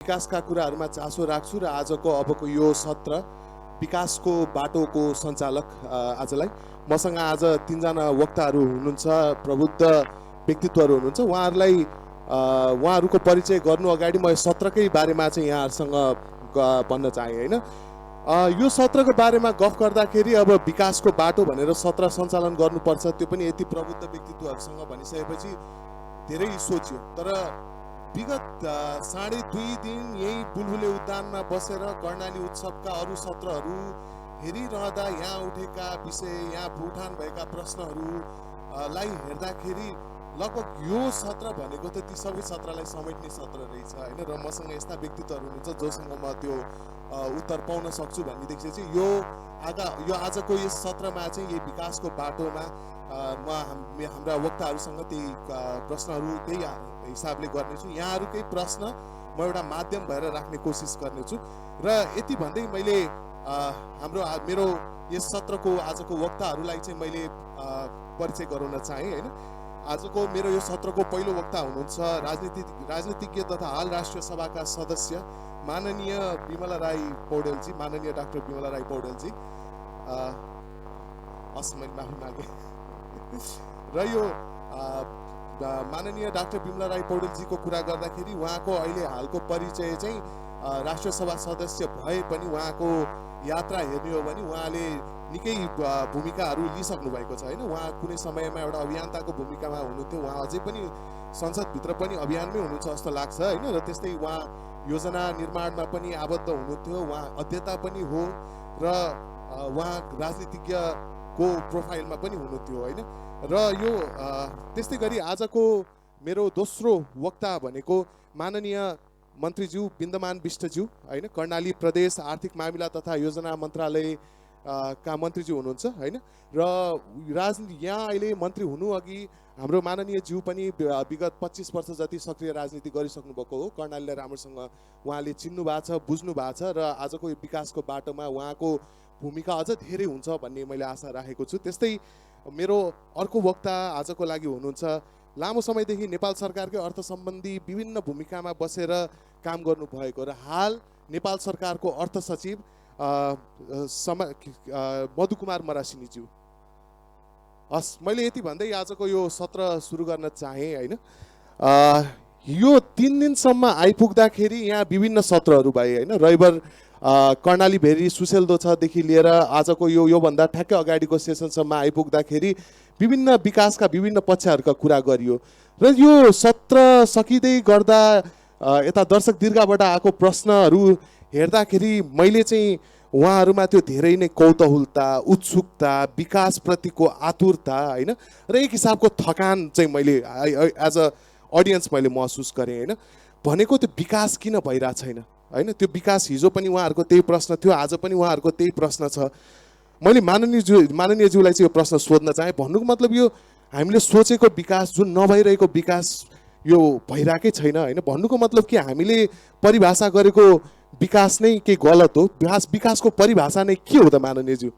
विकासका कुराहरूमा चासो राख्छु र आजको अबको यो सत्र विकासको बाटोको सञ्चालक आजलाई मसँग आज तीनजना वक्ताहरू हुनुहुन्छ, प्रबुद्ध व्यक्तित्वहरू हुनुहुन्छ। उहाँहरूको परिचय गर्नु अगाडि म सत्रकै बारेमा चाहिँ यहाँहरूसँग भन्न चाहे हैन। यो सत्रको बारेमा गफ गर्दाखेरि अब विकासको बाटो भनेर सत्र सञ्चालन गर्नुपर्छ, त्यो पनि यति प्रबुद्ध व्यक्तित्वहरूसँग भनिसकेपछि धेरै सोच्यो। तर विगत 2.5 दिन यही बुलबुले उद्यानमा बसेर कर्णाली उत्सवका अरू सत्रहरू हेरिरहँदा यहाँ उठेका विषय, यहाँ उठान भएका प्रश्नहरूलाई हेर्दाखेरि लगभग यो सत्र भनेको त ती सबै सत्रलाई समेट्ने सत्र रहेछ हैन। र मसँग यस्ता व्यक्तित्वहरू हुनुहुन्छ जोसँग म त्यो उत्तर पाउन सक्छु भन्नेदेखि चाहिँ यो आजको यस सत्रमा चाहिँ यही विकासको बाटोमा म हाम्रा वक्ताहरूसँग त्यही प्रश्नहरू त्यही हिसाबले गर्नेछु। यहाँहरूकै प्रश्न म एउटा माध्यम भएर राख्ने कोसिस गर्नेछु। र यति भन्दै मैले मेरो यस सत्रको आजको वक्ताहरूलाई चाहिँ मैले परिचय गराउन चाहेँ हैन। आजको मेरो यो सत्रको पहिलो वक्ता हुनुहुन्छ राजनीतिज्ञ तथा हाल राष्ट्रिय सभाका सदस्य माननीय विमला राई पौडेलजी, माननीय डाक्टर विमला राई पौडेलजी। मैले माफी मागे। र यो माननीय डाक्टर विमला राई पौडेलजीको कुरा गर्दाखेरि उहाँको अहिले हालको परिचय चाहिँ राष्ट्रिय सभा सदस्य भए पनि उहाँको यात्रा हेर्ने हो भने उहाँले निकै भूमिकाहरू लिइसक्नु भएको छ हैन। उहाँ कुनै समयमा एउटा अभियन्ताको भूमिकामा हुनुहुन्थ्यो, उहाँ अझै पनि संसदभित्र पनि अभियानमै हुनुहुन्छ जस्तो लाग्छ हैन। र त्यस्तै उहाँ योजना निर्माणमा पनि आबद्ध हुनुहुन्थ्यो, उहाँ अध्येता पनि हो र उहाँ राजनीतिज्ञको प्रोफाइलमा पनि हुनुहुन्थ्यो हैन। र यो त्यस्तै गरी आजको मेरो दोस्रो वक्ता भनेको माननीय मन्त्रीज्यू बिन्दमान बिष्टज्यू हैन, कर्णाली प्रदेश आर्थिक मामिला तथा योजना मन्त्रालय का मन्त्रीज्यू हुनुहुन्छ हैन। र यहाँ अहिले मन्त्री हुनु अघि हाम्रो माननीय ज्यू पनि विगत 25 वर्ष जति सक्रिय राजनीति गरिसक्नु भएको हो। कर्णालीलाई राम्रोसँग उहाँले चिन्नु भएको छ, बुझ्नु भएको छ र आजको यो विकासको बाटोमा उहाँको भूमिका अझ धेरै हुन्छ भन्ने मैले आशा राखेको छु। त्यस्तै मेरो अर्को वक्ता आजको लागि हुनुहुन्छ लामो समयदेखि नेपाल सरकारकै अर्थ सम्बन्धी विभिन्न भूमिकामा बसेर काम गर्नुभएको र हाल नेपाल सरकारको अर्थ सचिव मधुकुमार मरासिनीज्यू। हस्, मैले यति भन्दै आजको यो सत्र सुरु गर्न चाहेँ हैन। यो 3 दिनसम्म आइपुग्दाखेरि यहाँ विभिन्न सत्रहरू भए हैन। रविवार कर्णाली भेरी सुसेल्दो छदेखि लिएर आजको योभन्दा ठ्याक्कै अगाडिको सेसनसम्म आइपुग्दाखेरि विभिन्न विकासका विभिन्न पक्षहरूका कुरा गरियो। र यो सत्र सकिँदै गर्दा यता दर्शक दीर्घबाट आएको प्रश्नहरू हेर्दाखेरि मैले चाहिँ उहाँहरूमा त्यो धेरै नै कौतूहलता, उत्सुकता, विकासप्रतिको आतुरता हैन र एक हिसाबको थकान चाहिँ मैले एज अ अडियन्स मैले महसुस गरेँ हैन। भनेको त्यो विकास किन भइरहेको छैन हैन। त्यो विकास हिजो पनि उहाँहरूको त्यही प्रश्न थियो, आज पनि उहाँहरूको त्यही प्रश्न छ। मैले माननीयज्यूलाई चाहिँ यो प्रश्न सोध्न चाहेँ। भन्नुको मतलब यो हामीले सोचेको विकास जुन नभइरहेको विकास यो भइरहेकै छैन हैन। भन्नुको मतलब कि हामीले परिभाषा गरेको विकास नै के गलत हो? विकासको परिभाषा नै के हो त माननीयज्यू?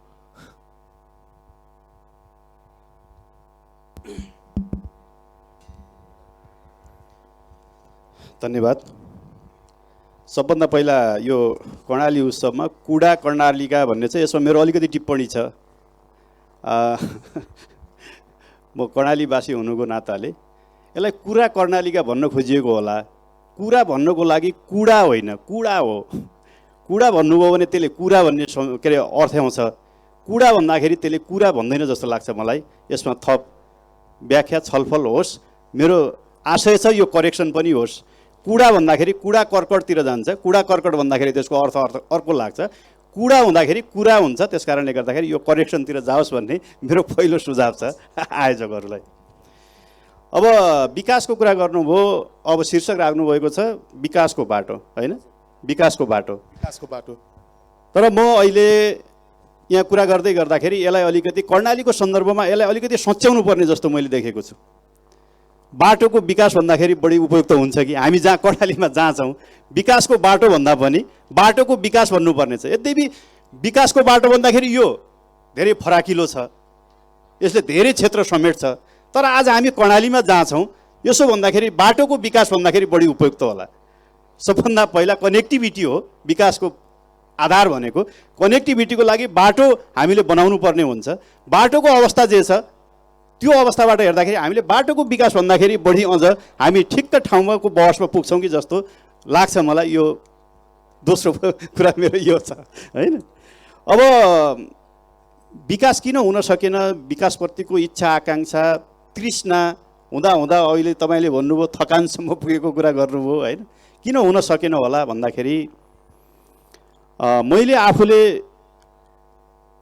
धन्यवाद। सबभन्दा पहिला यो कर्णाली उत्सवमा कुडा कर्णालीका भन्ने चाहिँ यसमा मेरो अलिकति टिप्पणी छ। म कर्णालीवासी हुनुको नाताले यसलाई कुरा कर्णालीका भन्न खोजिएको होला। कुरा भन्नको लागि कुडा होइन, कुडा हो। कुडा भन्नुभयो भने त्यसले कुरा भन्ने के अरे अर्थ आउँछ। कुडा भन्दाखेरि त्यसले कुरा भन्दैन जस्तो लाग्छ मलाई। यसमा थप व्याख्या छलफल होस्, मेरो आशय छ यो करेक्सन पनि होस्। कुडा भन्दाखेरि कुडा कर्कटतिर जान्छ, कुडा कर्कट भन्दाखेरि त्यसको अर्थ अर्को लाग्छ। कुडा हुँदाखेरि कुरा हुन्छ, त्यस कारणले गर्दाखेरि यो करेक्सनतिर जाओस् भन्ने मेरो पहिलो सुझाव छ आयोजकहरूलाई। अब विकासको कुरा गर्नुभयो, अब शीर्षक राख्नुभएको छ विकासको बाटो हैन, विकासको बाटो। तर म अहिले यहाँ कुरा गर्दै गर्दाखेरि यसलाई अलिकति कर्णालीको सन्दर्भमा यसलाई अलिकति सच्याउनु पर्ने जस्तो मैले देखेको छु। बाटोको विकास भन्दाखेरि बढी उपयुक्त हुन्छ कि हामी जहाँ कर्णालीमा जहाँ छौँ विकासको बाटो भन्दा पनि बाटोको विकास भन्नुपर्ने छ। यद्यपि विकासको बाटो भन्दाखेरि यो धेरै फराकिलो छ, यसले धेरै क्षेत्र समेट्छ। तर आज हामी कर्णालीमा जहाँ छौँ यसो भन्दाखेरि बाटोको विकास भन्दाखेरि बढी उपयुक्त होला। सबभन्दा पहिला कनेक्टिभिटी हो विकासको आधार भनेको। कनेक्टिभिटीको लागि बाटो हामीले बनाउनु पर्ने हुन्छ। बाटोको अवस्था जे छ त्यो अवस्थाबाट हेर्दाखेरि हामीले बाटोको विकास भन्दाखेरि बढी अझ हामी ठिक्क ठाउँमाको बहसमा पुग्छौँ कि जस्तो लाग्छ मलाई। यो दोस्रो कुरा मेरो यो छ हैन। अब विकास किन हुन सकेन, विकासप्रतिको इच्छा आकाङ्क्षा तृष्णा हुँदा हुँदा अहिले तपाईँले भन्नुभयो थकानसम्म पुगेको कुरा गर्नुभयो हैन। किन हुन सकेन होला भन्दाखेरि मैले आफूले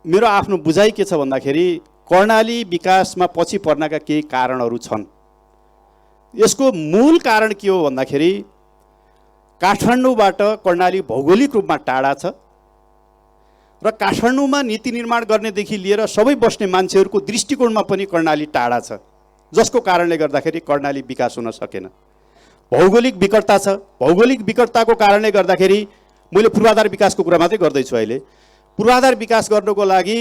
मेरो आफ्नो बुझाइ के छ भन्दाखेरि कर्णाली विकासमा पछि पर्नका केही कारणहरू छन्। यसको मूल कारण के हो भन्दाखेरि काठमाडौँबाट कर्णाली भौगोलिक रूपमा टाढा छ र काठमाडौँमा नीति निर्माण गर्नेदेखि लिएर सबै बस्ने मान्छेहरूको दृष्टिकोणमा पनि कर्णाली टाढा छ, जसको कारणले गर्दाखेरि कर्णाली विकास हुन सकेन। भौगोलिक विकटता छ। भौगोलिक विकटताको कारणले गर्दाखेरि मैले पूर्वाधार विकासको कुरा मात्रै गर्दैछु अहिले। पूर्वाधार विकास गर्नको लागि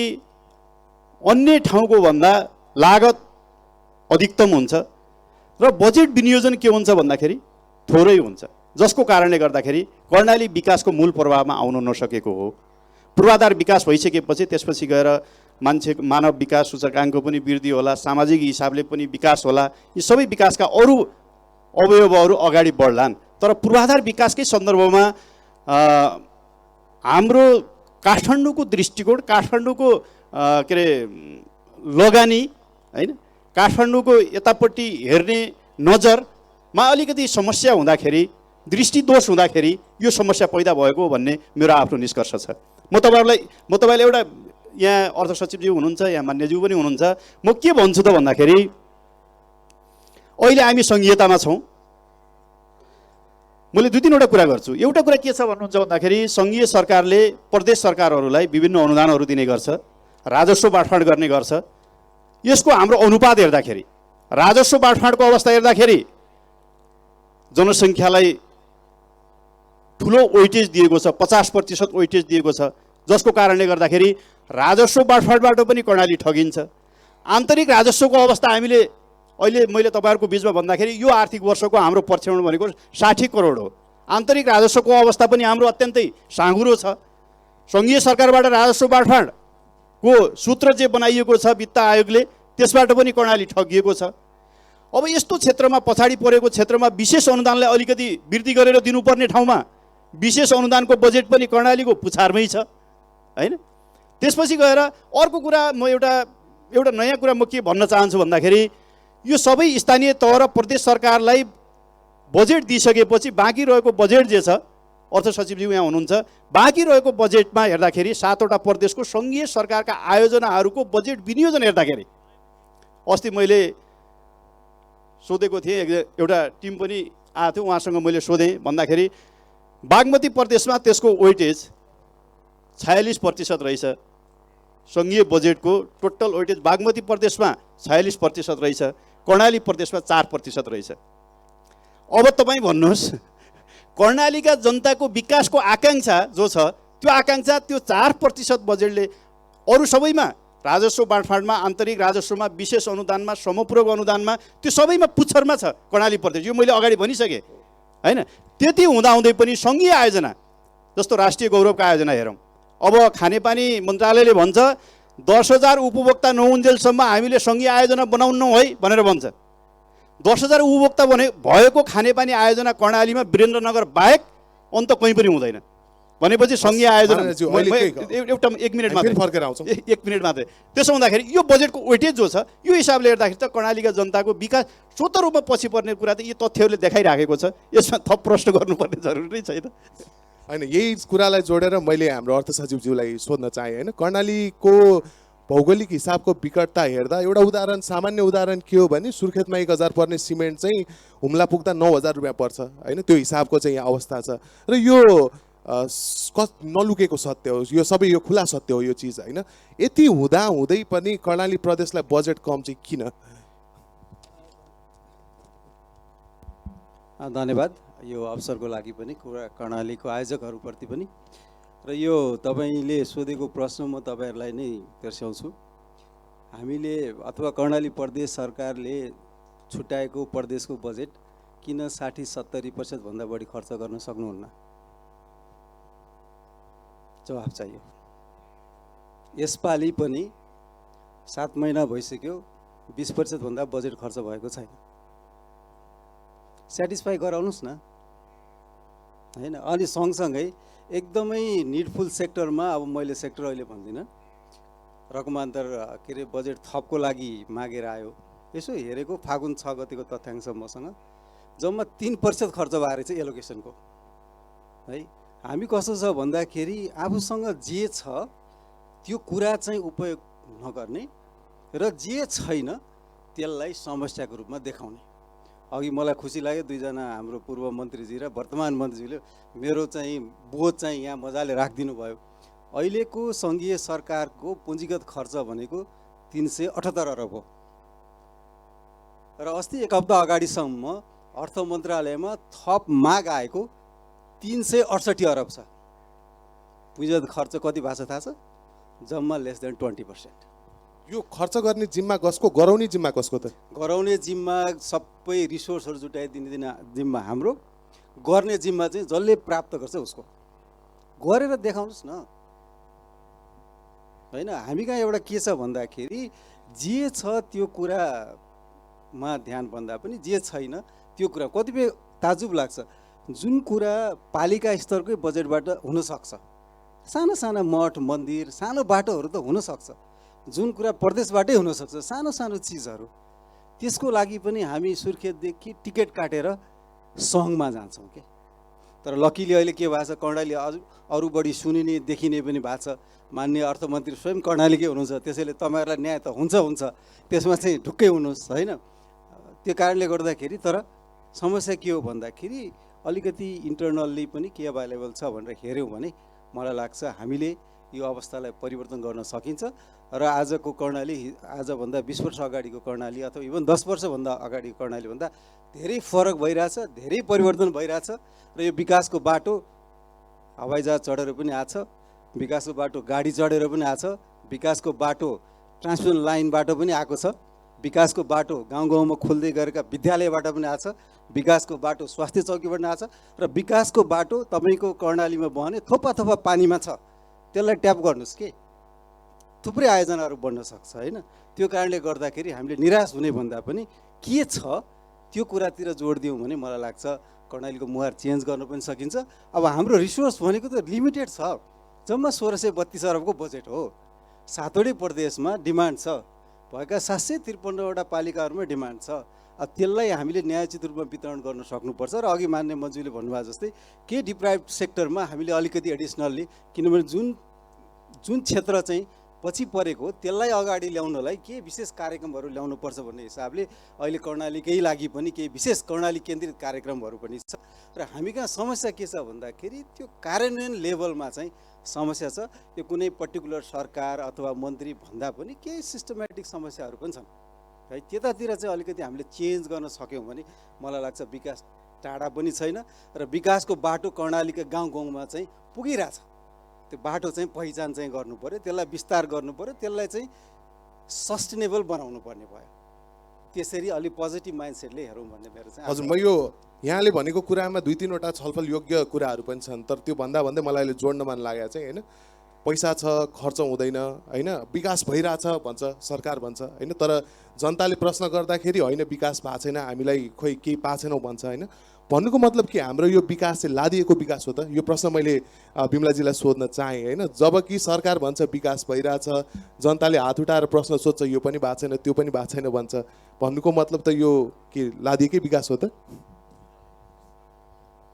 अन्य ठाउँको भन्दा लागत अधिकतम हुन्छ र बजेट विनियोजन के हुन्छ भन्दाखेरि थोरै हुन्छ, जसको कारणले गर्दाखेरि कर्णाली विकासको मूल प्रभावमा आउन नसकेको हो। पूर्वाधार विकास भइसकेपछि त्यसपछि गएर मानव विकास सूचकाङ्क पनि वृद्धि होला, सामाजिक हिसाबले पनि विकास होला, यी सबै विकासका अरू अवयवहरू अगाडि बढ्लान्। तर पूर्वाधार विकासकै सन्दर्भमा हाम्रो काठमाडौँको दृष्टिकोण, काठमाडौँको के अरे लगानी हैन, काठमाडौँको यतापट्टि हेर्ने नजरमा अलिकति समस्या हुँदाखेरि, दृष्टिदोष हुँदाखेरि यो समस्या पैदा भएको हो भन्ने मेरो आफ्नो निष्कर्ष छ। म तपाईँलाई एउटा यहाँ अर्थ सचिवज्यू हुनुहुन्छ, यहाँ मान्यज्यू पनि हुनुहुन्छ, म के भन्छु त भन्दाखेरि अहिले हामी सङ्घीयतामा छौँ। मैले दुई तिनवटा कुरा गर्छु। एउटा कुरा के छ भन्नुहुन्छ भन्दाखेरि सङ्घीय सरकारले प्रदेश सरकारहरूलाई विभिन्न अनुदानहरू दिने गर्छ, राजस्व बाँडफाँड गर्ने गर्छ। यसको हाम्रो अनुपात हेर्दाखेरि, राजस्व बाँडफाँडको अवस्था हेर्दाखेरि जनसङ्ख्यालाई ठुलो वेटेज दिएको छ, 50% वेटेज दिएको छ, जसको कारणले गर्दाखेरि राजस्व बाँडफाँडबाट पनि कर्णाली ठगिन्छ। आन्तरिक राजस्वको अवस्था हामीले अहिले मैले तपाईँहरूको बिचमा भन्दाखेरि यो आर्थिक वर्षको हाम्रो प्रक्षेपण भनेको 60 करोड हो। आन्तरिक राजस्वको अवस्था पनि हाम्रो अत्यन्तै साँघुरो छ। सङ्घीय सरकारबाट राजस्व बाँडफाँडको सूत्र जे बनाइएको छ वित्त आयोगले, त्यसबाट पनि कर्णाली ठगिएको छ। अब यस्तो क्षेत्रमा, पछाडि परेको क्षेत्रमा विशेष अनुदानलाई अलिकति वृद्धि गरेर दिनुपर्ने ठाउँमा विशेष अनुदानको बजेट पनि कर्णालीको पुछारमै छ हैन। त्यसपछि गएर अर्को कुरा, म एउटा नयाँ कुरा म के भन्न चाहन्छु भन्दाखेरि यो सबै स्थानीय तह र प्रदेश सरकारलाई बजेट दिइसकेपछि बाँकी रहेको बजेट जे छ, अर्थ सचिवज्यू यहाँ हुनुहुन्छ, बाँकी रहेको बजेटमा हेर्दाखेरि 7वटा प्रदेशको सङ्घीय सरकारका आयोजनाहरूको बजेट विनियोजन हेर्दाखेरि अस्ति मैले सोधेको थिएँ, एउटा टिम पनि आएको थियो, उहाँसँग मैले सोधेँ भन्दाखेरि बागमती प्रदेशमा त्यसको वेटेज 46% रहेछ। सङ्घीय बजेटको टोटल वेटेज बागमती प्रदेशमा 46% रहेछ, कर्णाली प्रदेशमा 4% रहेछ। अब तपाईँ भन्नुहोस्, कर्णालीका जनताको विकासको आकाङ्क्षा जो छ त्यो आकाङ्क्षा त्यो 4% बजेटले अरू सबैमा, राजस्व बाँडफाँडमा, आन्तरिक राजस्वमा, विशेष अनुदानमा, समपूरक अनुदानमा, त्यो सबैमा पुच्छरमा छ कर्णाली प्रदेश। यो मैले अगाडि भनिसकेँ हैन। त्यति हुँदाहुँदै पनि सङ्घीय आयोजना जस्तो राष्ट्रिय गौरवका आयोजना हेरौँ, अब खानेपानी मन्त्रालयले भन्छ 10,000 उपभोक्ता नहुन्जेलसम्म हामीले सङ्घीय आयोजना बनाउनु है भनेर भन्छ। 10,000 उपभोक्ता भएको खानेपानी आयोजना कर्णालीमा वीरेन्द्रनगर बाहेक अन्त कहीँ पनि हुँदैन भनेपछि सङ्घीय आयोजना एउटा एक मिनट मात्रै। त्यसो हुँदाखेरि यो बजेटको वेटेज जो छ यो हिसाबले हेर्दाखेरि त कर्णालीका जनताको विकास स्वतः रूपमा पछि पर्ने कुरा त यी तथ्यहरूले देखाइराखेको छ। यसमा थप प्रश्न गर्नुपर्ने जरुरी छैन होइन। यही कुरालाई जोडेर मैले हाम्रो अर्थ सचिवज्यूलाई सोध्न चाहेँ होइन, कर्णालीको भौगोलिक हिसाबको विकटता हेर्दा एउटा उदाहरण, सामान्य उदाहरण के हो भने सुर्खेतमा 1,000 पर्ने सिमेन्ट चाहिँ हुम्ला पुग्दा 9,000 रुपियाँ पर्छ होइन। त्यो हिसाबको चाहिँ अवस्था छ र यो नलुकेको सत्य हो, यो सबै यो खुला सत्य हो यो चिज होइन। यति हुँदा हुँदै पनि कर्णाली प्रदेशलाई बजेट कम चाहिँ किन? धन्यवाद यो अवसरको लागि पनि, कर्णालीको आयोजकहरूप्रति पनि। र यो तपाईँले सोधेको प्रश्न म तपाईँहरूलाई नै बिर्स्याउँछु। हामीले अथवा कर्णाली प्रदेश सरकारले छुट्याएको प्रदेशको बजेट किन 60-70% भन्दा बढी खर्च गर्न सक्नुहुन्न? जवाफ चाहियो। यसपालि पनि 7 महिना भइसक्यो, 20% भन्दा बजेट खर्च भएको छैन। सेटिस्फाई गराउनुहोस् न, हैन? अनि सँगसँगै एकदमै निडफुल सेक्टरमा, अब मैले सेक्टर अहिले भन्दिनँ, रकमान्तर के अरे बजेट थपको लागि मागेर आयो। यसो हेरेको फागुन 6 गतिको तथ्याङ्क मसँग जम्मा 3% खर्च भएको रहेछ एलोकेसनको, है। हामी कस्तो छ भन्दाखेरि आफूसँग जे छ त्यो कुरा चाहिँ उपयोग नगर्ने र जे छैन त्यसलाई समस्याको रूपमा देखाउने। अघि मलाई खुसी लाग्यो, दुईजना हाम्रो पूर्व मन्त्रीजी र वर्तमान मन्त्रीजीले मेरो चाहिँ बोझ चाहिँ यहाँ मजाले राखिदिनु भयो। अहिलेको सङ्घीय सरकारको पुँजीगत खर्च भनेको 378 अरब हो र अस्ति एक हप्ता अगाडिसम्म अर्थ मन्त्रालयमा थप माग आएको 368 अरब छ। पुँजीगत खर्च कति भएको छ थाहा छ? जम्मा लेस देन 20%। यो खर्च गर्ने जिम्मा कसको, गराउने जिम्मा कसको त? गराउने जिम्मा सबै रिसोर्सहरू जुटाइदिने जिम्मा हाम्रो, गर्ने जिम्मा चाहिँ जसले प्राप्त गर्छ उसको। गरेर देखाउनुहोस् न, होइन? हामी कहाँ एउटा के छ भन्दाखेरि जे छ त्यो कुरामा ध्यान भन्दा पनि जे छैन त्यो कुरा, कतिपय ताजुब लाग्छ जुन कुरा पालिका स्तरकै बजेटबाट हुनसक्छ, साना साना मठ मन्दिर सानो बाटोहरू त हुनसक्छ, जुन कुरा प्रदेशबाटै हुनसक्छ सानो सानो चिजहरू, त्यसको लागि पनि हामी सुर्खेतदेखि टिकट काटेर सङ्घमा जान्छौँ के। तर लकिली अहिले के भएको छ, कर्णाली अरू बढी सुनिने देखिने पनि भएको छ। माननीय अर्थमन्त्री स्वयं कर्णालीकै हुनुहुन्छ, त्यसैले तपाईँहरूलाई न्याय त हुन्छ हुन्छ, त्यसमा चाहिँ ढुक्कै हुनुहोस्, होइन? त्यो कारणले गर्दाखेरि तर समस्या के हो भन्दाखेरि अलिकति इन्टरनल्ली पनि के अभाइलेबल छ भनेर हेऱ्यौँ भने मलाई लाग्छ हामीले यो अवस्थालाई परिवर्तन गर्न सकिन्छ। र आजको कर्णाली आजभन्दा 20 वर्ष अगाडिको कर्णाली अथवा इभन 10 वर्षभन्दा अगाडिको कर्णालीभन्दा धेरै फरक भइरहेछ, धेरै परिवर्तन भइरहेछ। र यो विकासको बाटो हवाईजहाज चढेर पनि आछ, विकासको बाटो गाडी चढेर पनि आछ, विकासको बाटो ट्रान्समिसन लाइनबाट पनि आएको छ, विकासको बाटो गाउँ गाउँमा खोल्दै गरेका विद्यालयबाट पनि आछ, विकासको बाटो स्वास्थ्य चौकीबाट आछ, र विकासको बाटो तपाईँको कर्णालीमा बहने थोपा थोपा पानीमा छ, त्यसलाई ट्याप गर्नुहोस् के। थुप्रै आयोजनाहरू बन्न सक्छ, होइन? त्यो कारणले गर्दाखेरि हामीले निराश हुने भन्दा पनि के छ त्यो कुरातिर जोड दियौँ भने मलाई लाग्छ कर्णालीको मुहार चेन्ज गर्न पनि सकिन्छ। अब हाम्रो रिसोर्स भनेको त लिमिटेड छ, जम्मा 1632 अरबको बजेट हो। 7वटै प्रदेशमा डिमान्ड छ, भएका 753वटा पालिकाहरूमा डिमान्ड छ। त्यसलाई हामीले न्यायोचित रूपमा वितरण गर्न सक्नुपर्छ। र अघि मान्य मन्त्रीले भन्नुभयो जस्तै के डिप्राइभ सेक्टरमा हामीले अलिकति एडिसनल्ली, किनभने जुन क्षेत्र चाहिँ पछि परेको त्यसलाई अगाडि ल्याउनलाई के विशेष कार्यक्रमहरू ल्याउनुपर्छ भन्ने हिसाबले अहिले कर्णालीकै लागि पनि केही विशेष कर्णाली केन्द्रित कार्यक्रमहरू पनि छ। र हामी कहाँ समस्या के छ भन्दाखेरि त्यो कार्यान्वयन लेभलमा चाहिँ समस्या छ। यो कुनै पर्टिकुलर सरकार अथवा मन्त्री भन्दा पनि केही सिस्टमेटिक समस्याहरू पनि छन्, है? त्यतातिर चाहिँ अलिकति हामीले चेन्ज गर्न सक्यौँ भने मलाई लाग्छ विकास टाढा पनि छैन र विकासको बाटो कर्णालीका गाउँ गाउँमा चाहिँ पुगिरहेछ। त्यो बाटो चाहिँ पहिचान चाहिँ गर्नु पर्यो, त्यसलाई विस्तार गर्नु पर्यो, त्यसलाई चाहिँ सस्टेनेबल बनाउनु पर्ने भयो। त्यसरी अलि पोजिटिभ माइन्डसेटले हेरौँ भन्ने मेरो चाहिँ। हजुर, म यो यहाँले भनेको कुरामा 2-3वटा छलफल योग्य कुराहरू पनि छन्, तर त्यो भन्दा भन्दै मलाई अहिले जोड्न मन लागेको चाहिँ, होइन, पैसा छ खर्च हुँदैन, होइन, विकास भइरहेछ भन्छ सरकार भन्छ, होइन, तर जनताले प्रश्न गर्दाखेरि होइन विकास भएको छैन, हामीलाई खोइ केही पाएको छैनौँ भन्छ, होइन। भन्नुको मतलब कि हाम्रो यो विकास चाहिँ लादिएको विकास हो त? यो प्रश्न मैले बिमलाजीलाई सोध्न चाहेँ, होइन। जबकि सरकार भन्छ विकास भइरहेछ, जनताले हात उठाएर प्रश्न सोध्छ यो पनि भएको छैन त्यो पनि भएको छैन भन्छ, भन्नुको मतलब त यो के लादिएकै विकास हो त?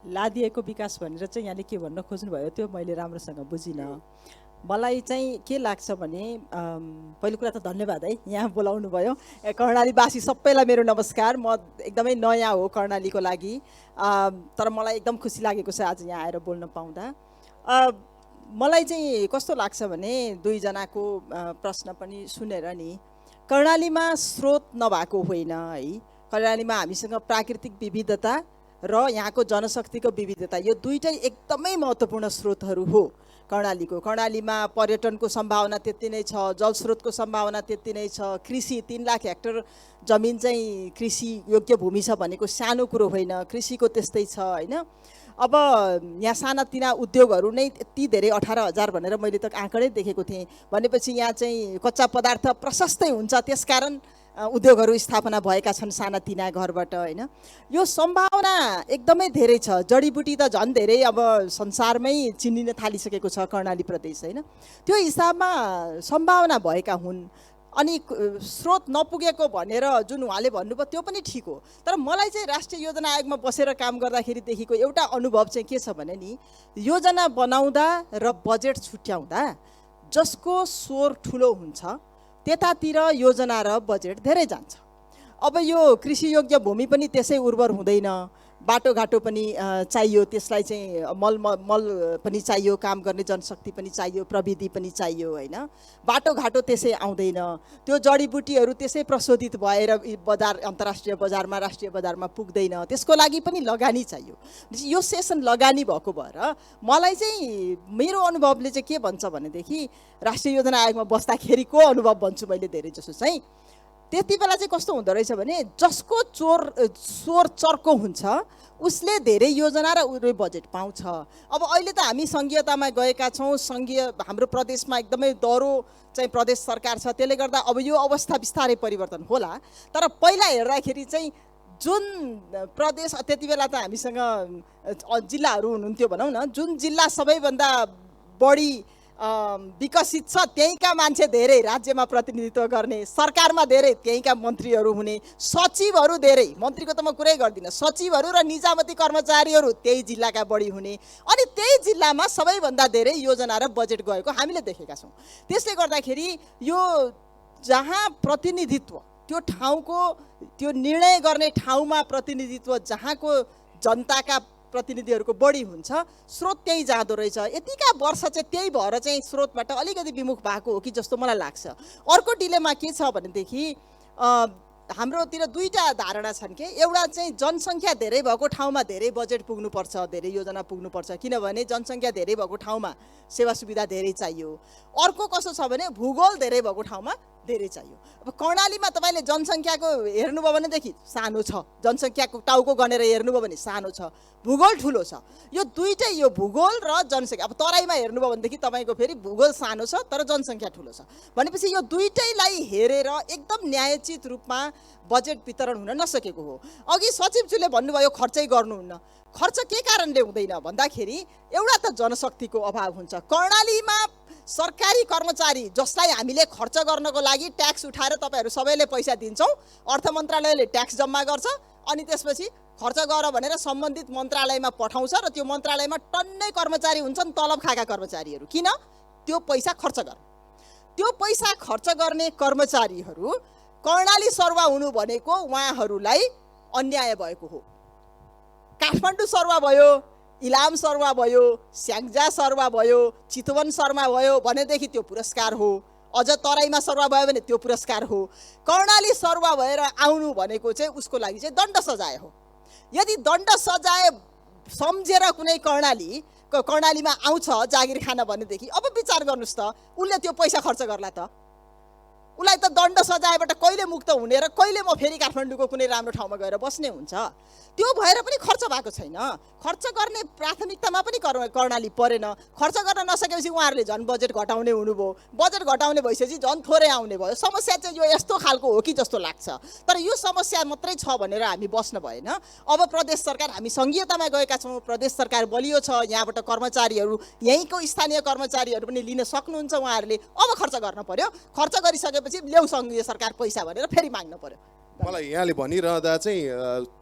लादिएको विकास भनेर चाहिँ यहाँले के भन्न खोज्नुभयो त्यो मैले राम्रोसँग बुझिनँ। मलाई चाहिँ के लाग्छ भने पहिलो कुरा त धन्यवाद, है, यहाँ बोलाउनु भयो। कर्णालीवासी सबैलाई मेरो नमस्कार। म एकदमै नयाँ हो कर्णालीको लागि, तर मलाई एकदम खुसी लागेको छ आज यहाँ आएर बोल्न पाउँदा। मलाई चाहिँ कस्तो लाग्छ भने दुईजनाको प्रश्न पनि सुनेर नि, कर्णालीमा स्रोत नभएको होइन, है। कर्णालीमा हामीसँग प्राकृतिक विविधता र यहाँको जनशक्तिको विविधता, यो दुईटै एकदमै महत्त्वपूर्ण स्रोतहरू हो। कर्णालीमा पर्यटनको सम्भावना त्यति नै छ, जलस्रोतको सम्भावना त्यति नै छ, कृषि 3 लाख हेक्टर जमिन चाहिँ कृषि योग्य भूमि छ भनेको सानो कुरो होइन, कृषिको त्यस्तै छ होइन। अब यहाँ सानातिना उद्योगहरू नै यति धेरै 18,000 भनेर मैले त आँकडै देखेको थिएँ। भनेपछि यहाँ चाहिँ कच्चा पदार्थ प्रशस्तै हुन्छ, त्यसकारण उद्योगहरू स्थापना भएका छन् सानातिना घरबाट होइन। यो सम्भावना एकदमै धेरै छ। जडीबुटी त झन् धेरै अब संसारमै चिनिन थालिसकेको छ कर्णाली प्रदेश होइन। त्यो हिसाबमा सम्भावना भएका हुन्। अनि स्रोत नपुगेको भनेर जुन उहाँले भन्नुभयो त्यो पनि ठिक हो, तर मलाई चाहिँ राष्ट्रिय योजना आयोगमा बसेर काम गर्दाखेरिदेखिको एउटा अनुभव चाहिँ के छ भने नि, योजना बनाउँदा र बजेट छुट्याउँदा जसको स्वर ठुलो हुन्छ त्यतातिर योजना र बजेट धेरै जान्छ। अब यो कृषि योग्य भूमि पनि त्यसै उर्वर हुँदैन, बाटोघाटो पनि चाहियो, त्यसलाई चाहिँ मल पनि चाहियो, काम गर्ने जनशक्ति पनि चाहियो, प्रविधि पनि चाहियो होइन। बाटोघाटो त्यसै आउँदैन, त्यो जडीबुटीहरू त्यसै प्रशोधित भएर बजार अन्तर्राष्ट्रिय बजारमा राष्ट्रिय बजारमा पुग्दैन, त्यसको लागि पनि लगानी चाहियो। यो सेसन लगानी भएको भएर मलाई चाहिँ मेरो अनुभवले चाहिँ के भन्छ भनेदेखि, राष्ट्रिय योजना आयोगमा बस्दाखेरिको अनुभव भन्छु मैले धेरै जसो चाहिँ, त्यति बेला चाहिँ कस्तो हुँदो रहेछ भने जसको स्वर चर्को हुन्छ उसले धेरै योजना र बजेट पाउँछ। अब अहिले त हामी सङ्घीयतामा गएका छौँ, हाम्रो प्रदेशमा एकदमै दह्रो चाहिँ प्रदेश सरकार छ, त्यसले गर्दा अब यो अवस्था बिस्तारै परिवर्तन होला। तर पहिला हेर्दाखेरि चाहिँ जुन प्रदेश त्यति बेला त हामीसँग जिल्लाहरू हुनुहुन्थ्यो भनौँ न, जुन जिल्ला सबैभन्दा बढी विकसित छ त्यहीँका मान्छे धेरै राज्यमा प्रतिनिधित्व गर्ने, सरकारमा धेरै त्यहीँका मन्त्रीहरू हुने, सचिवहरू धेरै, मन्त्रीको त म कुरै गर्दिनँ, सचिवहरू र निजामती कर्मचारीहरू त्यही जिल्लाका बढी हुने, अनि त्यही जिल्लामा सबैभन्दा धेरै योजना र बजेट गएको हामीले देखेका छौँ। त्यसले गर्दाखेरि यो जहाँ प्रतिनिधित्व त्यो ठाउँको त्यो निर्णय गर्ने ठाउँमा प्रतिनिधित्व जहाँको जनताका प्रतिनिधिहरूको बढी हुन्छ, स्रोत त्यही जाँदो रहेछ। यतिका वर्ष चाहिँ त्यही भएर चाहिँ स्रोतबाट अलिकति विमुख भएको हो कि जस्तो मलाई लाग्छ। अर्को डिलेमा के छ भनेदेखि हाम्रोतिर दुईटा धारणा छन् के, एउटा चाहिँ जनसङ्ख्या धेरै भएको ठाउँमा धेरै बजेट पुग्नुपर्छ, धेरै योजना पुग्नुपर्छ, किनभने जनसङ्ख्या धेरै भएको ठाउँमा सेवा सुविधा धेरै चाहियो। अर्को कस्तो छ भने भूगोल धेरै भएको ठाउँमा धेरै चाहियो। अब कर्णालीमा तपाईँले जनसङ्ख्याको हेर्नुभयो भनेदेखि सानो छ, जनसङ्ख्याको टाउको गनेर हेर्नुभयो भने सानो छ, भूगोल ठुलो छ। यो दुईटै, यो भूगोल र जनसङ्ख्या, अब तराईमा हेर्नुभयो भनेदेखि तपाईँको फेरि भूगोल सानो छ तर जनसङ्ख्या ठुलो छ। भनेपछि यो दुईटैलाई हेरेर एकदम न्यायोचित रूपमा बजेट वितरण हुन नसकेको हो। अघि सचिवज्यूले भन्नुभयो खर्चै गर्नुहुन्न, खर्च के कारणले हुँदैन भन्दाखेरि एउटा त जनशक्तिको अभाव हुन्छ। कर्णालीमा सरकारी कर्मचारी जसलाई हामीले खर्च गर्नको लागि ट्याक्स उठाएर तपाईँहरू सबैले पैसा दिन्छौँ, अर्थ मन्त्रालयले ट्याक्स जम्मा गर्छ, अनि त्यसपछि खर्च गर भनेर सम्बन्धित मन्त्रालयमा पठाउँछ र त्यो मन्त्रालयमा टन्नै कर्मचारी हुन्छन् तलब खाएका कर्मचारीहरू। किन? त्यो पैसा खर्च गर, त्यो पैसा खर्च गर्ने कर्मचारीहरू कर्णाली सरुवा हुनु भनेको उहाँहरूलाई अन्याय भएको हो। काठमाडौँ सरुवा भयो, इलाम सरुवा भयो, स्याङ्जा सरुवा भयो, चितवन सरुवा भयो भनेदेखि त्यो पुरस्कार हो। अझ तराईमा सरुवा भयो भने त्यो पुरस्कार हो। कर्णाली सरुवा भएर आउनु भनेको चाहिँ उसको लागि चाहिँ दण्ड सजाय हो। यदि दण्ड सजाय सम्झेर कुनै कर्णालीमा आउँछ जागिर खान भनेदेखि अब विचार गर्नुहोस् त, उसले त्यो पैसा खर्च गर्ला त? उसलाई त दण्ड सजायबाट कहिले मुक्त हुने र कहिले म फेरि काठमाडौँको कुनै राम्रो ठाउँमा गएर बस्ने हुन्छ? त्यो भएर पनि खर्च भएको छैन। खर्च गर्ने प्राथमिकतामा पनि कर्णाली परेन। खर्च गर्न नसकेपछि उहाँहरूले झन् बजेट घटाउने हुनुभयो। बजेट घटाउने भइसकेपछि झन् थोरै आउने भयो। समस्या चाहिँ यो यस्तो खालको हो कि जस्तो लाग्छ। तर यो समस्या मात्रै छ भनेर हामी बस्न भएन। अब प्रदेश सरकार, हामी सङ्घीयतामा गएका छौँ, प्रदेश सरकार बलियो छ, यहाँबाट कर्मचारीहरू, यहीँको स्थानीय कर्मचारीहरू पनि लिन सक्नुहुन्छ उहाँहरूले। अब खर्च गर्न पर्यो, खर्च गरिसकेपछि ल्याउ सङ्घीय सरकार पैसा भनेर फेरि माग्न पर्यो। मलाई यहाँले भनिरहँदा चाहिँ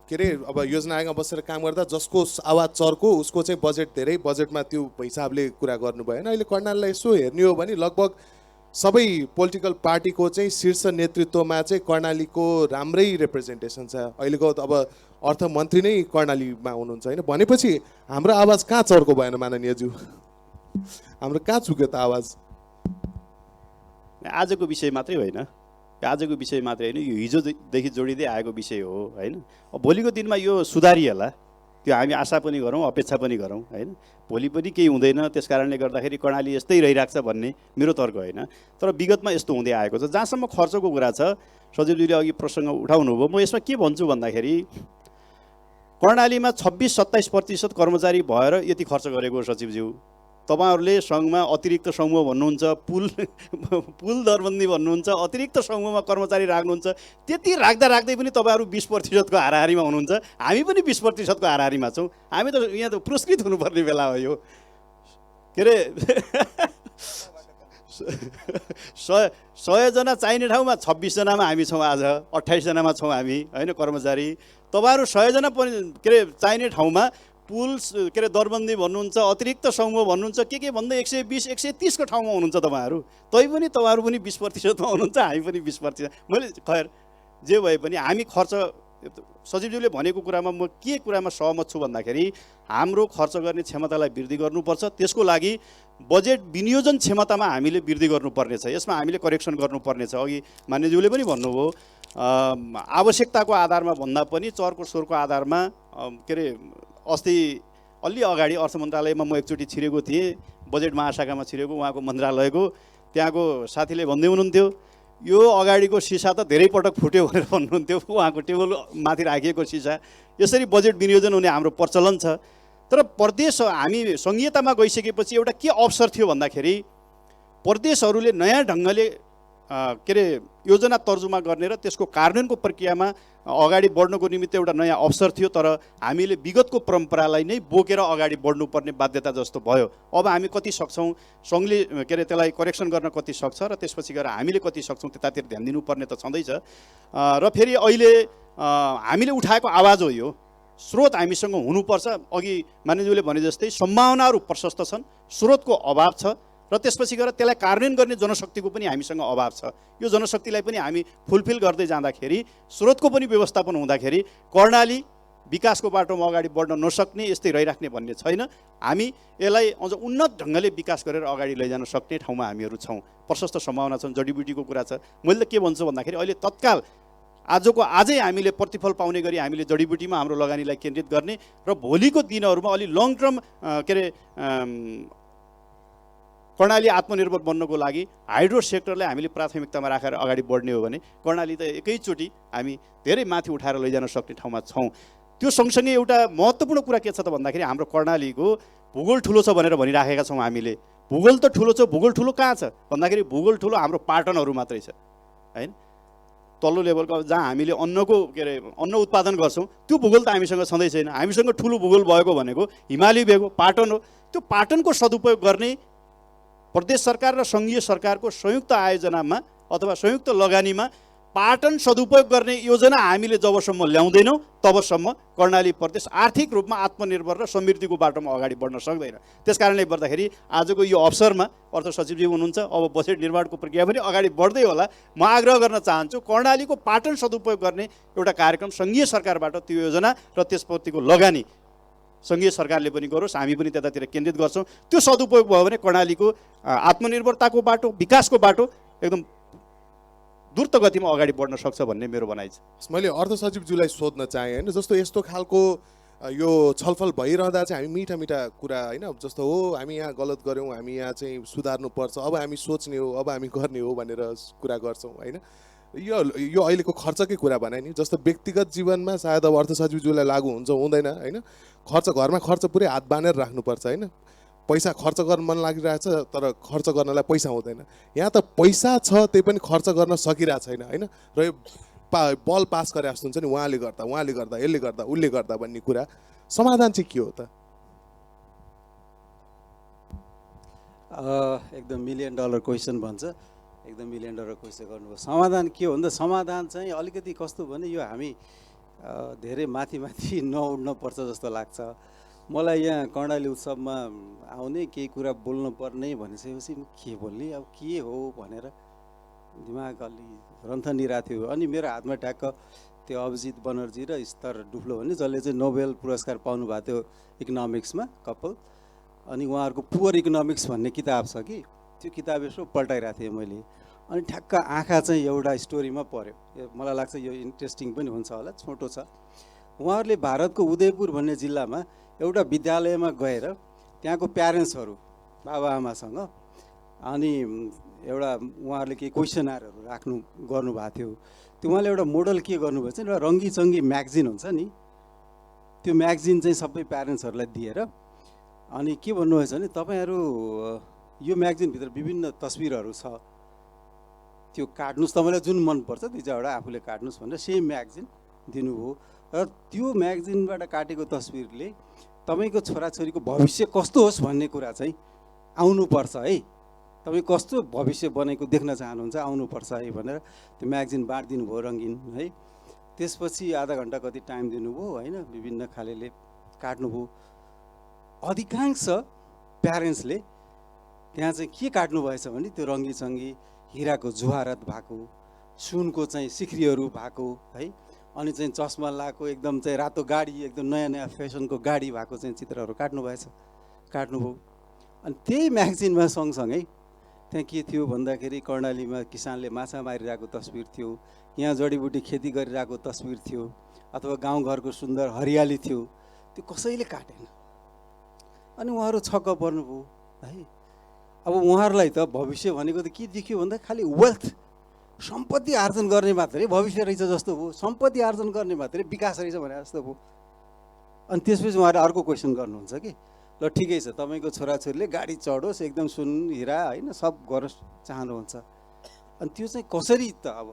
के अरे अब योजना आयोगमा बसेर काम गर्दा जसको आवाज चर्को उसको चाहिँ बजेट धेरै, बजेटमा त्यो हिसाबले कुरा गर्नु भएन। अहिले कर्णालीलाई यसो हेर्ने हो भने लगभग सबै पोलिटिकल पार्टीको चाहिँ शीर्ष नेतृत्वमा चाहिँ कर्णालीको राम्रै रिप्रेजेन्टेसन छ। अहिलेको अब अर्थमन्त्री नै कर्णालीमा हुनुहुन्छ होइन, भनेपछि हाम्रो आवाज कहाँ चर्को भएन माननीयज्यू? हाम्रो कहाँ चुक्यो त आवाज? आजको विषय मात्रै होइन, आजको विषय मात्रै होइन, यो हिजोदेखि जोडिँदै आएको विषय हो होइन। अब भोलिको दिनमा यो सुधारिएला, त्यो हामी आशा पनि गरौँ, अपेक्षा पनि गरौँ होइन। भोलि पनि केही हुँदैन, त्यस कारणले गर्दाखेरि कर्णाली यस्तै रहिरहेको छ भन्ने मेरो तर्क होइन। तर विगतमा यस्तो हुँदै आएको छ। जहाँसम्म खर्चको कुरा छ, सचिवज्यूले अघि प्रसङ्ग उठाउनुभयो, म यसमा के भन्छु भन्दाखेरि कर्णालीमा 26-27% कर्मचारी भएर यति खर्च गरेको सचिवज्यू। तपाईँहरूले सङ्घमा अतिरिक्त समूह भन्नुहुन्छ, पुल दरबन्दी भन्नुहुन्छ, अतिरिक्त समूहमा कर्मचारी राख्नुहुन्छ। त्यति राख्दै पनि तपाईँहरू 20% हाराहारीमा हुनुहुन्छ, हामी पनि 20% हाराहारीमा छौँ। हामी त यहाँ त पुरस्कृत हुनुपर्ने बेला हो यो। के अरे 100 जना चाहिने ठाउँमा 26 जनामा हामी छौँ, आज 28 जनामा छौँ हामी होइन कर्मचारी। तपाईँहरू 100 जना पनि के अरे चाहिने ठाउँमा पुल के अरे दरबन्दी भन्नुहुन्छ, अतिरिक्त समूह भन्नुहुन्छ, के भन्दै 120-130 को ठाउँमा हुनुहुन्छ तपाईँहरू। तैपनि तपाईँहरू पनि 20%मा हुनुहुन्छ, हामी पनि 20%। मैले खैर जे भए पनि हामी खर्च, सचिवज्यूले भनेको कुरामा म के कुरामा सहमत छु भन्दाखेरि हाम्रो खर्च गर्ने क्षमतालाई वृद्धि गर्नुपर्छ। त्यसको लागि बजेट विनियोजन क्षमतामा हामीले वृद्धि गर्नुपर्नेछ। यसमा हामीले करेक्सन गर्नुपर्नेछ। अघि मान्यज्यूले पनि भन्नुभयो आवश्यकताको आधारमा भन्दा पनि चरको स्वरको आधारमा के अरे अस्ति अलि अगाडि अर्थ मन्त्रालयमा म एकचोटि छिरेको थिएँ, बजेट महाशाखामा छिरेको, उहाँको मन्त्रालयको। त्यहाँको साथीले भन्दै हुनुहुन्थ्यो यो अगाडिको सिसा त धेरै पटक फुट्यो भनेर भन्नुहुन्थ्यो, उहाँको टेबल माथि राखिएको सिसा। यसरी बजेट विनियोजन हुने हाम्रो प्रचलन छ। तर प्रदेश हामी सङ्घीयतामा गइसकेपछि एउटा के अवसर थियो भन्दाखेरि प्रदेशहरूले नयाँ ढङ्गले के अरे योजना तर्जुमा गर्ने र त्यसको कार्यान्वयनको प्रक्रियामा अगाडि बढ्नको निमित्त एउटा नयाँ अवसर थियो। तर हामीले विगतको परम्परालाई नै बोकेर अगाडि बढ्नुपर्ने बाध्यता जस्तो भयो। अब हामी कति सक्छौँ, सङ्घले के अरे त्यसलाई करेक्सन गर्न कति सक्छ र त्यसपछि गएर हामीले कति सक्छौँ त्यतातिर ध्यान दिनुपर्ने त छँदैछ। र फेरि अहिले हामीले उठाएको आवाज हो यो, स्रोत हामीसँग हुनुपर्छ। अघि मान्यज्यूले भने जस्तै सम्भावनाहरू प्रशस्त छन्, स्रोतको अभाव छ र त्यसपछि गएर त्यसलाई कार्यान्वयन गर्ने जनशक्तिको पनि हामीसँग अभाव छ। यो जनशक्तिलाई पनि हामी फुलफिल गर्दै जाँदाखेरि, स्रोतको पनि व्यवस्थापन हुँदाखेरि कर्णाली विकासको बाटोमा अगाडि बढ्न नसक्ने, यस्तै रहिराख्ने भन्ने छैन। हामी यसलाई अझ उन्नत ढङ्गले विकास गरेर अगाडि लैजान सक्ने ठाउँमा हामीहरू छौँ। प्रशस्त सम्भावना छन्। जडीबुटीको कुरा छ। मैले त के भन्छु भन्दाखेरि अहिले तत्काल आजै हामीले प्रतिफल पाउने गरी हामीले जडीबुटीमा हाम्रो लगानीलाई केन्द्रित गर्ने र भोलिको दिनहरूमा अलि लङ टर्म के अरे कर्णाली आत्मनिर्भर बन्नको लागि हाइड्रो सेक्टरलाई हामीले प्राथमिकतामा राखेर अगाडि बढ्ने हो भने कर्णाली त एकैचोटि हामी धेरै माथि उठाएर लैजान सक्ने ठाउँमा छौँ। त्यो सँगसँगै एउटा महत्त्वपूर्ण कुरा के छ त भन्दाखेरि हाम्रो कर्णालीको भूगोल ठुलो छ भनेर भनिराखेका छौँ हामीले। भूगोल त ठुलो छ, भूगोल ठुलो कहाँ छ भन्दाखेरि भूगोल ठुलो हाम्रो पाटनहरू मात्रै छ होइन। तल्लो लेभलको जहाँ हामीले अन्नको के अरे अन्न उत्पादन गर्छौँ त्यो भूगोल त हामीसँग छँदै छैन। हामीसँग ठुलो भूगोल भएको भनेको हिमाली भेग हो, पाटन हो। त्यो पाटनको सदुपयोग गर्ने प्रदेश सरकार र सङ्घीय सरकारको संयुक्त आयोजनामा अथवा संयुक्त लगानीमा पाटन सदुपयोग गर्ने योजना हामीले जबसम्म ल्याउँदैनौँ तबसम्म कर्णाली प्रदेश आर्थिक रूपमा आत्मनिर्भर र समृद्धिको बाटोमा अगाडि बढ्न सक्दैन। त्यस कारणले गर्दाखेरि आजको यो अवसरमा अर्थ सचिवजी हुनुहुन्छ, अब बजेट निर्माणको प्रक्रिया पनि अगाडि बढ्दै होला। म आग्रह गर्न चाहन्छु कर्णालीको पाटन सदुपयोग गर्ने एउटा कार्यक्रम सङ्घीय सरकारबाट त्यो योजना र त्यसप्रतिको लगानी सङ्घीय सरकारले पनि गरोस्, हामी पनि त्यतातिर केन्द्रित गर्छौँ। त्यो सदुपयोग भयो भने कर्णालीको आत्मनिर्भरताको बाटो, विकासको बाटो एकदम द्रुत गतिमा अगाडि बढ्न सक्छ भन्ने मेरो भनाइ छ। मैले अर्थ सचिवज्यूलाई सोध्न चाहेँ होइन, जस्तो यस्तो खालको यो छलफल भइरहँदा चाहिँ हामी मिठा मिठा कुरा होइन, जस्तो हो हामी यहाँ गलत गऱ्यौँ, हामी यहाँ चाहिँ सुधार्नुपर्छ, अब हामी सोच्ने हो, अब हामी गर्ने हो भनेर कुरा गर्छौँ होइन। यो अहिलेको खर्चकै कुरा भने नि, जस्तो व्यक्तिगत जीवनमा सायद अब अर्थ सचिवज्यूलाई लागु हुन्छ हुँदैन होइन। खर्च घरमा खर्च पुरै हात बाँधेर राख्नुपर्छ होइन। पैसा खर्च गर्न मन लागिरहेछ तर खर्च गर्नलाई पैसा हुँदैन। यहाँ त पैसा छ त्यही पनि खर्च गर्न सकिरहेको छैन होइन। र यो बल पास गरे जस्तो हुन्छ नि, उहाँले गर्दा यसले गर्दा उसले गर्दा भन्ने कुरा, समाधान चाहिँ के हो त? एकदम $1 मिलियन क्वेसन भन्छ, एकदम $1 मिलियन क्वेसन गर्नुभयो। समाधान के हो भन्दा समाधान चाहिँ अलिकति कस्तो भने यो हामी धेरै माथि नउड्न पर्छ जस्तो लाग्छ मलाई। यहाँ कर्णाली उत्सवमा आउने केही कुरा बोल्नु पर्ने भनिसकेपछि के बोल्ने, अब के हो भनेर दिमाग अलि रन्थनिरहेको थियो। अनि मेरो हातमा ट्याक्क त्यो अभिजित बनर्जी र स्तर डुफ्लो भन्ने जसले चाहिँ नोबेल पुरस्कार पाउनु भएको थियो इकोनोमिक्समा कपाल, अनि उहाँहरूको पुवर इकोनोमिक्स भन्ने किताब छ कि त्यो किताब यसो पल्टाइरहेको थिएँ मैले। अनि ठ्याक्क आँखा चाहिँ एउटा स्टोरीमा पऱ्यो। मलाई लाग्छ यो इन्ट्रेस्टिङ पनि हुन्छ होला, छोटो छ। उहाँहरूले भारतको उदयपुर भन्ने जिल्लामा एउटा विद्यालयमा गएर त्यहाँको प्यारेन्ट्सहरू बाबाआमासँग अनि एउटा उहाँहरूले केही क्वेसनरहरू गर्नुभएको थियो। त्यो उहाँले एउटा मोडल के गर्नुभएको छ, एउटा रङ्गीचङ्गी म्यागजिन हुन्छ नि, त्यो म्यागजिन चाहिँ सबै प्यारेन्ट्सहरूलाई दिएर अनि के भन्नुभएछ भने तपाईँहरू यो म्यागजिनभित्र विभिन्न तस्बिरहरू छ, त्यो काट्नुहोस्, तपाईँलाई जुन मनपर्छ दुई चारवटा आफूले काट्नुहोस् भनेर सेम म्यागजिन दिनुभयो। र त्यो म्यागजिनबाट काटेको तस्बिरले तपाईँको छोराछोरीको भविष्य कस्तो होस् भन्ने कुरा चाहिँ आउनुपर्छ है, तपाईँ कस्तो भविष्य बनेको देख्न चाहनुहुन्छ आउनुपर्छ है भनेर त्यो म्यागजिन बाँडिदिनु भयो रङ्गिन है। त्यसपछि आधा घन्टा कति टाइम दिनुभयो होइन, विभिन्न खालेले काट्नुभयो। अधिकांश प्यारेन्ट्सले त्यहाँ चाहिँ के काट्नु भएछ भने त्यो रङ्गीचङ्गी हिराको जुहारत भएको, सुनको चाहिँ सिक्रीहरू भएको है, अनि चाहिँ चस्मा लगाएको एकदम चाहिँ रातो गाडी, एकदम नयाँ नयाँ फेसनको गाडी भएको चाहिँ चित्रहरू काट्नुभयो। अनि त्यही म्यागजिनमा सँगसँगै त्यहाँ के थियो भन्दाखेरि कर्णालीमा किसानले माछा मारिरहेको तस्बिर थियो, यहाँ जडीबुटी खेती गरिरहेको तस्बिर थियो, अथवा गाउँघरको सुन्दर हरियाली थियो, त्यो कसैले काटेन। अनि उहाँहरू छक्क पर्नुभयो है। अब उहाँहरूलाई त भविष्य भनेको त के देखियो भन्दा खालि वेल्थ, सम्पत्ति आर्जन गर्ने मात्रै भविष्य रहेछ जस्तो भयो, सम्पत्ति आर्जन गर्ने मात्रै विकास रहेछ भने जस्तो भयो। अनि त्यसपछि उहाँहरूले अर्को क्वेसन गर्नुहुन्छ कि ल ठिकै छ, तपाईँको छोराछोरीले गाडी चढोस्, एकदम सुन हिरा होइन सब गरोस् चाहनुहुन्छ, अनि त्यो चाहिँ कसरी त अब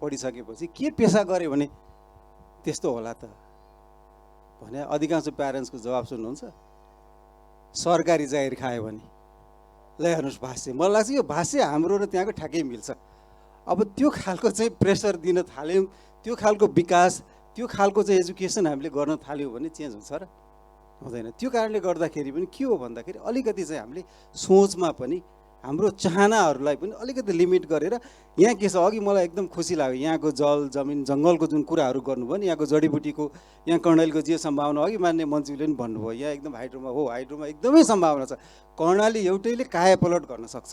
पढिसकेपछि के पेसा गऱ्यो भने त्यस्तो होला त भने अधिकांश प्यारेन्ट्सको जवाब सुन्नुहुन्छ, सरकारी जागिर खायो भने। ल हेर्नुहोस् भाष्य, मलाई लाग्छ यो भाष्य हाम्रो र त्यहाँको ठ्याक्कै मिल्छ। अब त्यो खालको चाहिँ प्रेसर दिन थाल्यौँ, त्यो खालको विकास, त्यो खालको चाहिँ एजुकेसन हामीले गर्न थाल्यौँ भने चेन्ज हुन्छ र हुँदैन। त्यो कारणले गर्दाखेरि पनि के हो भन्दाखेरि अलिकति चाहिँ हामीले सोचमा पनि हाम्रो चाहनाहरूलाई पनि अलिकति लिमिट गरेर, यहाँ के छ अघि मलाई एकदम खुसी लाग्यो यहाँको जल जमिन जङ्गलको जुन कुराहरू गर्नुभयो नि, यहाँको जडीबुटीको, यहाँ कर्णालीको जे सम्भावना अघि मान्य मन्त्रीले पनि भन्नुभयो, यहाँ एकदम हाइड्रोमा हो, हाइड्रोमा एकदमै सम्भावना छ, कर्णाली एउटैले कायापलट गर्न सक्छ,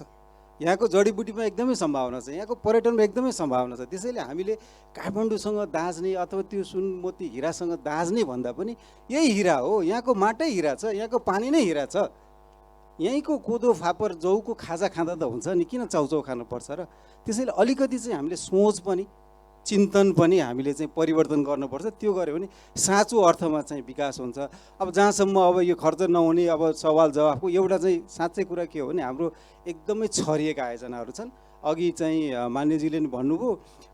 यहाँको जडीबुटीमा एकदमै सम्भावना छ, यहाँको पर्यटनमा एकदमै सम्भावना छ। त्यसैले हामीले काठमाडौँसँग दाँच्ने अथवा त्यो सुन मोती हिरासँग दाँच्ने भन्दा पनि यही हिरा हो, यहाँको माटै हिरा छ, यहाँको पानी नै हिरा छ, यहीँको कोदो फापर जौको खाजा खाँदा त हुन्छ नि, किन चाउचाउ खानुपर्छ र। त्यसैले अलिकति चाहिँ हामीले सोच पनि चिन्तन पनि हामीले चाहिँ परिवर्तन गर्नुपर्छ। त्यो गऱ्यो भने साँचो अर्थमा चाहिँ विकास हुन्छ। अब जहाँसम्म अब यो खर्च नहुने अब सवाल जवाफको एउटा चाहिँ साँच्चै कुरा के हो भने हाम्रो एकदमै छरिएका आयोजनाहरू छन्। अघि चाहिँ मान्यजीले नि भन्नुभयो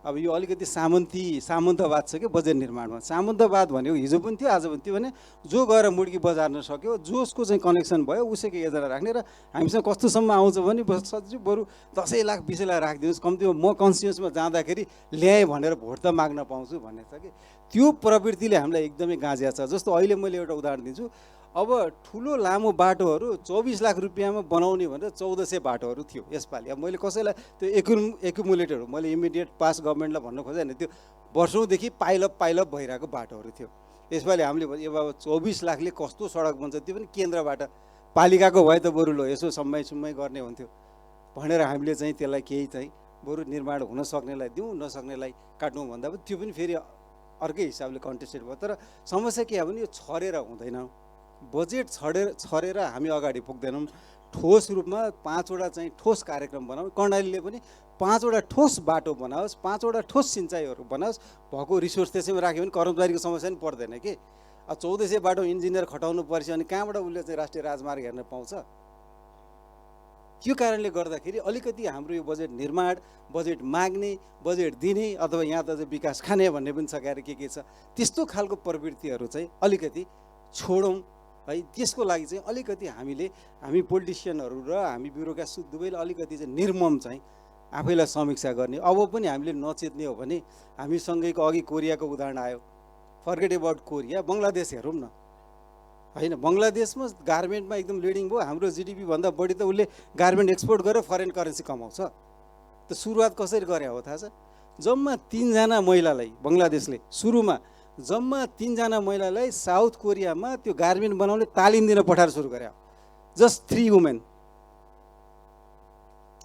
अब यो अलिकति सामन्तवाद छ कि बजेट निर्माणमा। सामन्तवाद भनेको हिजो पनि थियो आज पनि थियो भने जो गएर मुड्की बजार्न सक्यो, जसको चाहिँ कनेक्सन भयो उसैको योजना राख्ने, र हामीसँग कस्तोसम्म आउँछ भने सजिलो बरु 10 लाख 20 लाख राखिदिनुहोस्, कम्तीमा म कन्स्टिट्युन्समा जाँदाखेरि ल्याएँ भनेर भोट त माग्न पाउँछु भन्ने छ कि त्यो प्रवृत्तिले हामीलाई एकदमै गाँजिया छ। जस्तो अहिले मैले एउटा उदाहरण दिन्छु, अब ठुलो लामो बाटोहरू 24 लाख रुपियाँमा बनाउने भनेर 1400 बाटोहरू थियो यसपालि। अब मैले कसैलाई त्यो एकुमुलेटरहरू मैले इमिडिएट पास गभर्मेन्टलाई भन्न खोजेन, त्यो वर्षौँदेखि पाइलअप भइरहेको बाटोहरू थियो। यसपालि हामीले अब 24 लाखले कस्तो सडक बन्छ, त्यो पनि केन्द्रबाट, पालिकाको भए त बरु लो यसो सम्मै गर्ने हुन्थ्यो भनेर हामीले चाहिँ त्यसलाई केही चाहिँ बरु निर्माण हुन सक्नेलाई दिउँ, नसक्नेलाई काट्नु भन्दा पनि त्यो पनि फेरि अर्कै हिसाबले कन्टेस्टेड भयो। तर समस्या के हो भने यो छरेर हुँदैन, बजेट छरेर हामी अगाडि पुग्दैनौँ। ठोस रूपमा 5वटा चाहिँ ठोस कार्यक्रम बनाऊ, कर्णालीले पनि 5वटा ठोस बाटो बनाओस्, 5वटा ठोस सिँचाइहरू बनाओस्, भएको रिसोर्स त्यसैमा राख्यो भने कर्मचारीको समस्या पनि पर्दैन कि। अब 1400 बाटो इन्जिनियर खटाउनु पर्छ अनि कहाँबाट उसले चाहिँ राष्ट्रिय राजमार्ग हेर्न पाउँछ। त्यो कारणले गर्दाखेरि अलिकति हाम्रो यो बजेट निर्माण, बजेट माग्ने, बजेट दिने अथवा यहाँ त चाहिँ विकास खाने भन्ने पनि छ के छ, त्यस्तो खालको प्रवृत्तिहरू चाहिँ अलिकति छोडौँ है। त्यसको लागि चाहिँ अलिकति हामी पोलिटिसियनहरू र हामी ब्युरोक्रेट दुवैले अलिकति चाहिँ निर्मम चाहिँ आफैलाई समीक्षा गर्ने। अब पनि हामीले नचेत्ने हो भने हामीसँगैको अघि कोरियाको उदाहरण आयो, फर्गेट अबाउट कोरिया, बङ्गलादेश हेरौँ न होइन। बङ्गलादेशमा गार्मेन्टमा एकदम लिडिङ भयो, हाम्रो जिडिपी भन्दा बढी त उसले गार्मेन्ट एक्सपोर्ट गरेर फरेन करेन्सी कमाउँछ। त सुरुवात कसरी गरे हो थाहा छ? जम्मा 3 जना महिलालाई बङ्गलादेशले सुरुमा जम्मा 3 जना महिलालाई साउथ कोरियामा त्यो गार्मेन्ट बनाउने तालिम दिन पठाएर सुरु गरे। जस्ट 3 वुमेन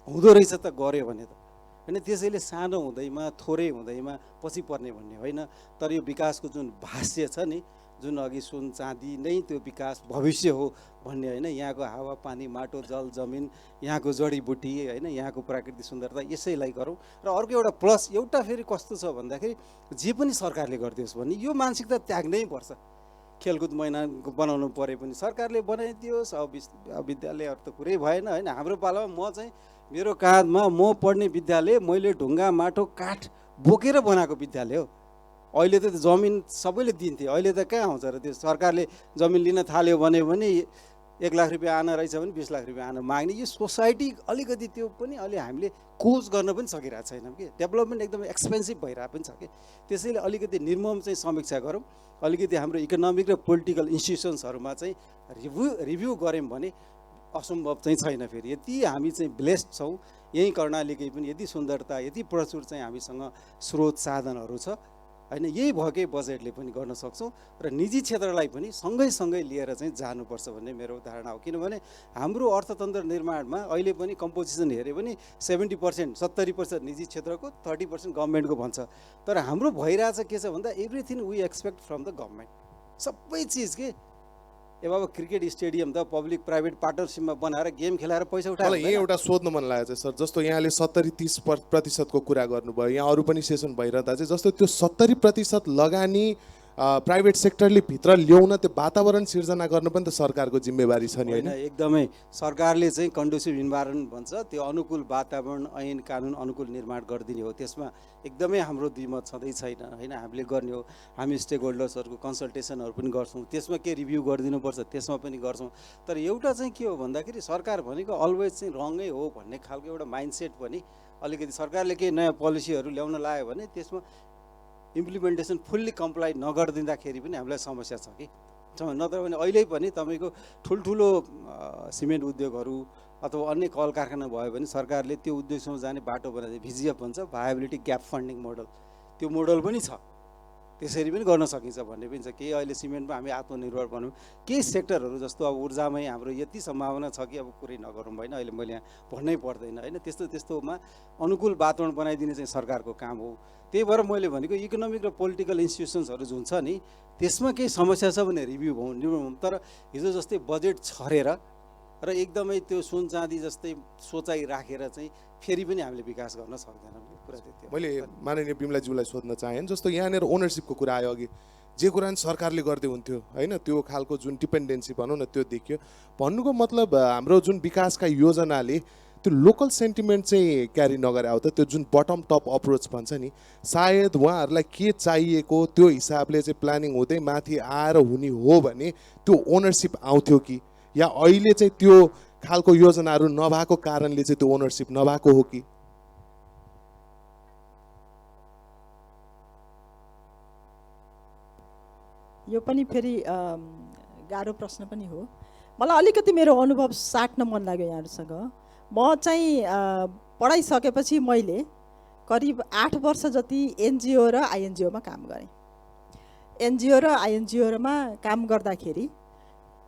हुँदो रहेछ त गऱ्यो भने त होइन। त्यसैले सानो हुँदैमा थोरै हुँदैमा पछि पर्ने भन्ने होइन, तर यो विकासको जुन भाष्य छ नि, जुन अघि सुन चाँदी नै त्यो विकास भविष्य हो भन्ने होइन, यहाँको हावापानी माटो जल जमिन यहाँको जडीबुटी होइन, यहाँको प्राकृतिक सुन्दरता यसैलाई गरौँ। र अर्को एउटा प्लस एउटा फेरि कस्तो छ भन्दाखेरि जे पनि सरकारले गरिदियोस् भन्ने यो मानसिकता त्याग्नै पर्छ। खेलकुद मैदान बनाउनु परे पनि सरकारले बनाइदियोस्, अब विद्यालयहरू त कुरै भएन होइन। हाम्रो पालामा म चाहिँ मेरो काँधमा म पढ्ने विद्यालय मैले ढुङ्गा माटो काठ बोकेर बनाएको विद्यालय हो। अहिले त जमिन सबैले दिन्थे, अहिले त कहाँ आउँछ र त्यो सरकारले जमिन लिन थाल्यो भने 1 लाख रुपियाँ आना रहेछ भने 20 लाख रुपियाँ आना माग्ने। यो सोसाइटी अलिकति त्यो पनि अहिले हामीले कोच गर्न पनि सकिरहेको छैनौँ कि, डेभलपमेन्ट एकदमै एक्सपेन्सिभ भइरहेको पनि छ कि। त्यसैले अलिकति निर्मम चाहिँ समीक्षा गरौँ, अलिकति हाम्रो इकोनोमिक र पोलिटिकल इन्स्टिट्युसन्सहरूमा चाहिँ रिभ्यू गऱ्यौँ भने असम्भव चाहिँ छैन। फेरि यति हामी चाहिँ ब्लेस्ड छौँ, यहीँ कर्णालीकै पनि यति सुन्दरता यति प्रचुर चाहिँ हामीसँग स्रोत साधनहरू छ होइन। यही भएकै बजेटले पनि गर्न सक्छौँ र निजी क्षेत्रलाई पनि सँगै लिएर चाहिँ जानुपर्छ भन्ने मेरो धारणा हो। किनभने हाम्रो अर्थतन्त्र निर्माणमा अहिले पनि कम्पोजिसन हेऱ्यो भने 70% 70% निजी क्षेत्रको 30% गभर्मेन्टको भन्छ। तर हाम्रो भइरहेछ के छ भन्दा everything we expect from the government, सबै चिज के। अब क्रिकेट स्टेडियम त पब्लिक प्राइभेट पार्टनरसिपमा बनाएर गेम खेलाएर पैसा उठाएर मलाई यही एउटा सोध्न मन लागेको छ सर, जस्तो यहाँले 70-30% को कुरा गर्नुभयो, यहाँ अरू पनि सेसन भइरहँदा चाहिँ जस्तो त्यो 70% लगानी प्राइभेट सेक्टरले भित्र ल्याउन त्यो वातावरण सिर्जना गर्न पनि त सरकारको जिम्मेवारी छ नि होइन? एकदमै सरकारले चाहिँ कन्डुसिभ इन्भाइरोमेन्ट भन्छ, त्यो अनुकूल वातावरण ऐन कानुन अनुकूल निर्माण गरिदिने हो। त्यसमा एकदमै हाम्रो द्विमत छँदै छैन होइन। हामीले गर्ने हो, हामी स्टेक होल्डर्सहरूको कन्सल्टेसनहरू पनि गर्छौँ, त्यसमा के रिभ्यू गरिदिनुपर्छ त्यसमा पनि गर्छौँ। तर एउटा चाहिँ के हो भन्दाखेरि सरकार भनेको अलवेज चाहिँ रङै हो भन्ने खालको एउटा माइन्डसेट पनि अलिकति सरकारले केही नयाँ पोलिसीहरू ल्याउन लाग्यो भने त्यसमा इम्प्लिमेन्टेसन फुल्ली कम्प्लाई नगरिदिँदाखेरि पनि हामीलाई समस्या छ कि। नत्र भने अहिले पनि तपाईँको ठुल्ठुलो सिमेन्ट उद्योगहरू अथवा अन्य कल कारखाना भयो भने सरकारले त्यो उद्योगसम्म जाने बाटो बनाइदिए, भिजिएफ भन्छ भायबिलिटी ग्याप फन्डिङ मोडल, त्यो मोडल पनि छ, त्यसरी पनि गर्न सकिन्छ भन्ने पनि छ। केही अहिले सिमेन्टमा हामी आत्मनिर्भर बनौँ, केही सेक्टरहरू जस्तो अब ऊर्जामै हाम्रो यति सम्भावना छ कि अब कुरै नगरौँ होइन, अहिले मैले यहाँ भन्नै पर्दैन होइन। त्यस्तोमा अनुकूल वातावरण बनाइदिने चाहिँ सरकारको काम हो। त्यही भएर मैले भनेको इकोनोमिक र पोलिटिकल इन्स्टिट्युसन्सहरू जुन छ नि त्यसमा केही समस्या छ भने रिभ्यू भउँ। तर हिजो जस्तै बजेट छरेर र एकदमै त्यो सुन चाँदी जस्तै सोचाइ राखेर चाहिँ फेरि पनि हामीले विकास गर्न सक्दैनौँ। कुरा त्यति हो। मैले माननीय बिमलाज्यूलाई सोध्न चाहेँ, जस्तो यहाँनिर ओनरसिपको कुरा आयो अघि, जे कुरा सरकारले गर्दै हुन्थ्यो होइन, त्यो खालको जुन डिपेन्डेन्सी भनौँ न त्यो देखियो। भन्नुको मतलब हाम्रो जुन विकासका योजनाले त्यो लोकल सेन्टिमेन्ट चाहिँ क्यारी नगरे हो त, त्यो जुन बटम टप अप्रोच भन्छ नि, सायद उहाँहरूलाई के चाहिएको त्यो हिसाबले चाहिँ प्लानिङ हुँदै माथि आएर हुने हो भने त्यो ओनरसिप आउँथ्यो कि, या अहिले चाहिँ त्यो खालको योजनाहरू नभएको कारणले चाहिँ त्यो ओनरसिप नभएको हो कि? यो पनि फेरि गाह्रो प्रश्न पनि हो। मलाई अलिकति मेरो अनुभव साट्न मन लाग्यो यहाँहरूसँग। म चाहिँ पढाइसकेपछि मैले करिब 8 वर्ष जति एनजिओ र आइएनजिओमा काम गरेँ। एनजिओ र आइएनजिओमा काम गर्दाखेरि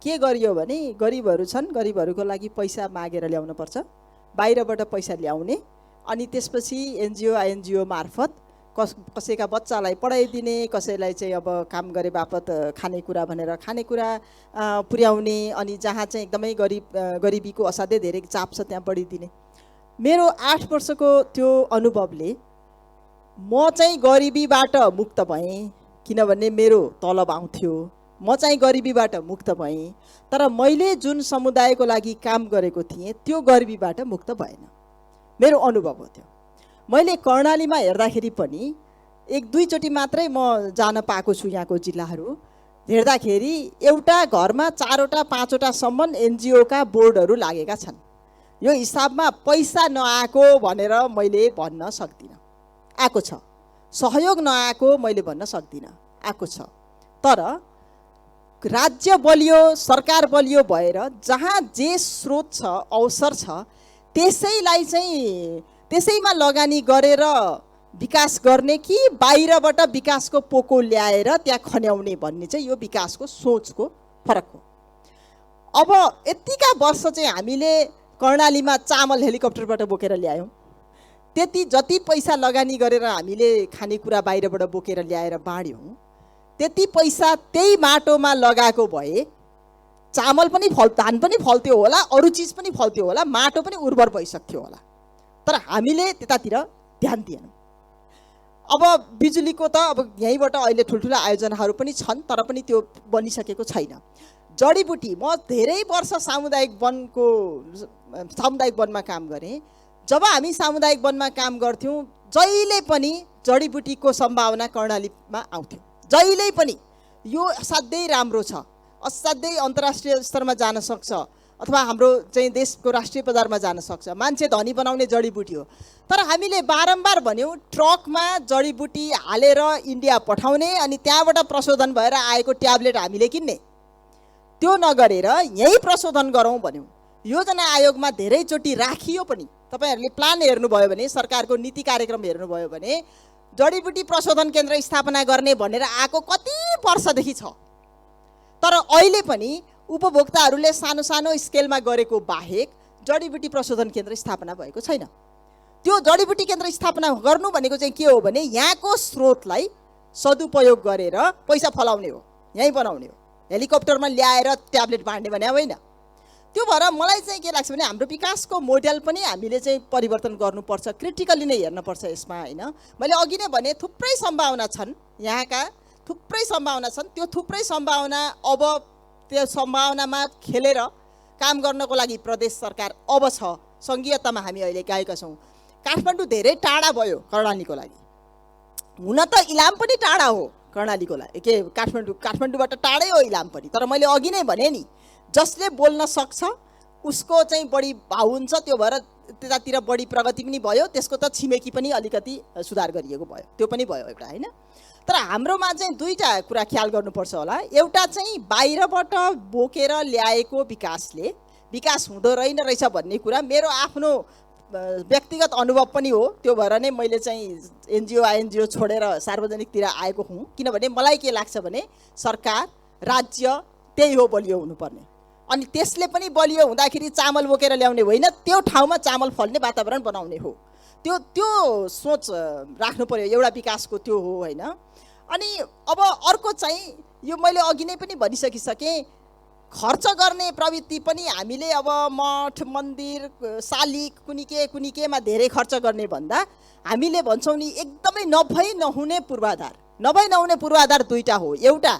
के गरियो भने गरिबहरू छन्, गरिबहरूको लागि पैसा मागेर ल्याउनुपर्छ, बाहिरबाट पैसा ल्याउने, अनि त्यसपछि एनजिओ आइएनजिओ मार्फत कसैका बच्चालाई पढाइदिने, कसैलाई चाहिँ अब काम गरे बापत खानेकुरा भनेर खानेकुरा पुर्याउने, अनि जहाँ चाहिँ एकदमै गरिबीको असाध्यै धेरै चाप छ त्यहाँ पढिदिने। मेरो 8 वर्षको त्यो अनुभवले म चाहिँ गरिबीबाट मुक्त भएँ, किनभने मेरो तलब आउँथ्यो, म चाहिँ गरिबीबाट मुक्त भएँ। तर मैले जुन समुदायको लागि काम गरेको थिएँ त्यो गरिबीबाट मुक्त भएन, मेरो अनुभव हो त्यो। मैले कर्णालीमा हेर्दाखेरि पनि 1-2 चोटि मात्रै म जान पाएको छु यहाँको जिल्लाहरू हेर्दाखेरि, एउटा घरमा 4वटा 5वटासम्म एनजिओका बोर्डहरू लागेका छन्। यो हिसाबमा पैसा नआएको भनेर मैले भन्न सक्दिनँ, आएको छ। सहयोग नआएको मैले भन्न सक्दिनँ, आएको छ। तर राज्य बलियो, सरकार बलियो भएर जहाँ जे स्रोत छ, अवसर छ, त्यसैलाई चाहिँ त्यसैमा लगानी गरेर विकास गर्ने कि बाहिरबाट विकासको पोको ल्याएर त्यहाँ खन्याउने भन्ने चाहिँ यो विकासको सोचको फरक हो। अब यतिका वर्ष चाहिँ हामीले कर्णालीमा चामल हेलिकप्टरबाट बोकेर ल्यायौँ, त्यति जति पैसा लगानी गरेर हामीले खानेकुरा बाहिरबाट बोकेर ल्याएर बाँड्यौँ त्यति पैसा त्यही माटोमा लगाएको भए चामल पनि धान पनि फल्थ्यो होला, अरू चिज पनि फल्थ्यो होला, माटो पनि उर्वर भइसक्थ्यो होला। तर हामीले त्यतातिर ध्यान दिएनौँ। अब बिजुलीको त अब यहीँबाट अहिले ठुल्ठुला आयोजनाहरू पनि छन्, तर पनि त्यो बनिसकेको छैन। जडीबुटी, म धेरै वर्ष सामुदायिक वनमा काम गरेँ। जब हामी सामुदायिक वनमा काम गर्थ्यौँ जहिले पनि जडीबुटीको सम्भावना कर्णालीमा आउँथ्यो, जहिले पनि। यो असाध्यै राम्रो छ, असाध्यै अन्तर्राष्ट्रिय स्तरमा जान सक्छ, अथवा हाम्रो चाहिँ देशको राष्ट्रिय बजारमा जान सक्छ। मान्छे धनी बनाउने जडीबुटी हो। तर हामीले बारम्बार भन्यौँ ट्रकमा जडीबुटी हालेर इन्डिया पठाउने अनि त्यहाँबाट प्रशोधन भएर आएको ट्याब्लेट हामीले किन्ने, त्यो नगरेर यहीँ प्रशोधन गरौँ भन्यौँ। योजना आयोगमा धेरैचोटि राखियो पनि। तपाईँहरूले प्लान हेर्नुभयो भने, सरकारको नीति कार्यक्रम हेर्नुभयो भने जडीबुटी प्रशोधन केन्द्र स्थापना गर्ने भनेर आएको कति वर्षदेखि छ। तर अहिले पनि उपभोक्ताहरूले सानो सानो स्केलमा गरेको बाहेक जडीबुटी प्रशोधन केन्द्र स्थापना भएको छैन। त्यो जडीबुटी केन्द्र स्थापना गर्नु भनेको चाहिँ के हो भने यहाँको स्रोतलाई सदुपयोग गरेर पैसा फलाउने हो, यहीँ बनाउने हो। हेलिकप्टरमा ल्याएर ट्याब्लेट बाँड्ने भने होइन। त्यो भएर मलाई चाहिँ के लाग्छ भने हाम्रो विकासको मोडेल पनि हामीले चाहिँ परिवर्तन गर्नुपर्छ, क्रिटिकली नै हेर्नुपर्छ यसमा, होइन। मैले अघि नै भने थुप्रै सम्भावना छन्, यहाँका थुप्रै सम्भावना छन्। त्यो थुप्रै सम्भावना अब त्यो सम्भावनामा खेलेर काम गर्नको लागि प्रदेश सरकार अब छ। सङ्घीयतामा हामी अहिले गएका छौँ। काठमाडौँ धेरै टाढा भयो कर्णालीको लागि, हुन त इलाम पनि टाढा हो कर्णालीको लागि, के काठमाडौँबाट टाढै हो इलाम पनि। तर मैले अघि नै भने नि, जसले बोल्न सक्छ उसको चाहिँ बढी भाउ हुन्छ। त्यो भएर त्यतातिर बढी प्रगति पनि भयो, त्यसको त छिमेकी पनि अलिकति सुधार गरिएको भयो, त्यो पनि भयो एउटा, होइन। तर हाम्रोमा चाहिँ दुईवटा कुरा ख्याल गर्नुपर्छ होला। एउटा चाहिँ बाहिरबाट बोकेर ल्याएको विकासले विकास हुँदो रहेछ भन्ने कुरा मेरो आफ्नो व्यक्तिगत अनुभव पनि हो। त्यो भएर नै मैले चाहिँ एनजिओ छोडेर सार्वजनिकतिर आएको हुँ। किनभने मलाई के लाग्छ भने सरकार, राज्य त्यही हो बलियो हुनुपर्ने। अनि त्यसले पनि बलियो हुँदाखेरि चामल बोकेर ल्याउने होइन, त्यो ठाउँमा चामल फल्ने वातावरण बनाउने हो। त्यो सोच राख्नु पर्यो, एउटा विकासको त्यो हो, होइन। अनि अब अर्को चाहिँ यो मैले अघि नै पनि भनिसकिसकेँ, खर्च गर्ने प्रवृत्ति पनि हामीले अब मठ मन्दिर शालिग कुनी केमा धेरै खर्च गर्ने भन्दा हामीले भन्छौँ नि एकदमै नहुने पूर्वाधार दुईटा हो। एउटा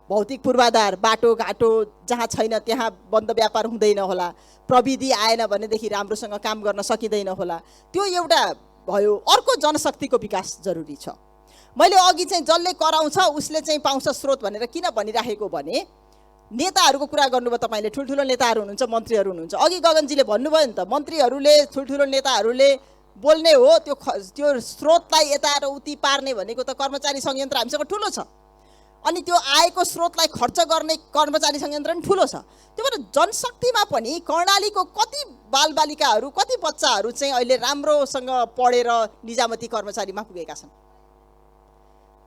भौतिक पूर्वाधार, बाटोघाटो जहाँ छैन त्यहाँ बन्द व्यापार हुँदैन होला, प्रविधि आएन भनेदेखि राम्रोसँग काम गर्न सकिँदैन होला, त्यो एउटा भयो। अर्को जनशक्तिको विकास जरुरी छ। मैले अघि चाहिँ जसले कराउँछ उसले चाहिँ पाउँछ स्रोत भनेर किन भनिराखेको भने नेताहरूको कुरा गर्नुभयो तपाईँले। ठुल्ठुलो नेताहरू हुनुहुन्छ, मन्त्रीहरू हुनुहुन्छ। अघि गगनजीले भन्नुभयो नि त, मन्त्रीहरूले ठुल्ठुलो नेताहरूले बोल्ने हो, त्यो स्रोतलाई यता र उति पार्ने भनेको त कर्मचारी संयन्त्र हामीसँग ठुलो छ। अनि त्यो आएको स्रोतलाई खर्च गर्ने कर्मचारी संयन्त्र पनि ठुलो छ। त्यो भएर जनशक्तिमा पनि कर्णालीको कति बालबालिकाहरू, कति बच्चाहरू चाहिँ अहिले राम्रोसँग पढेर निजामती कर्मचारीमा पुगेका छन्।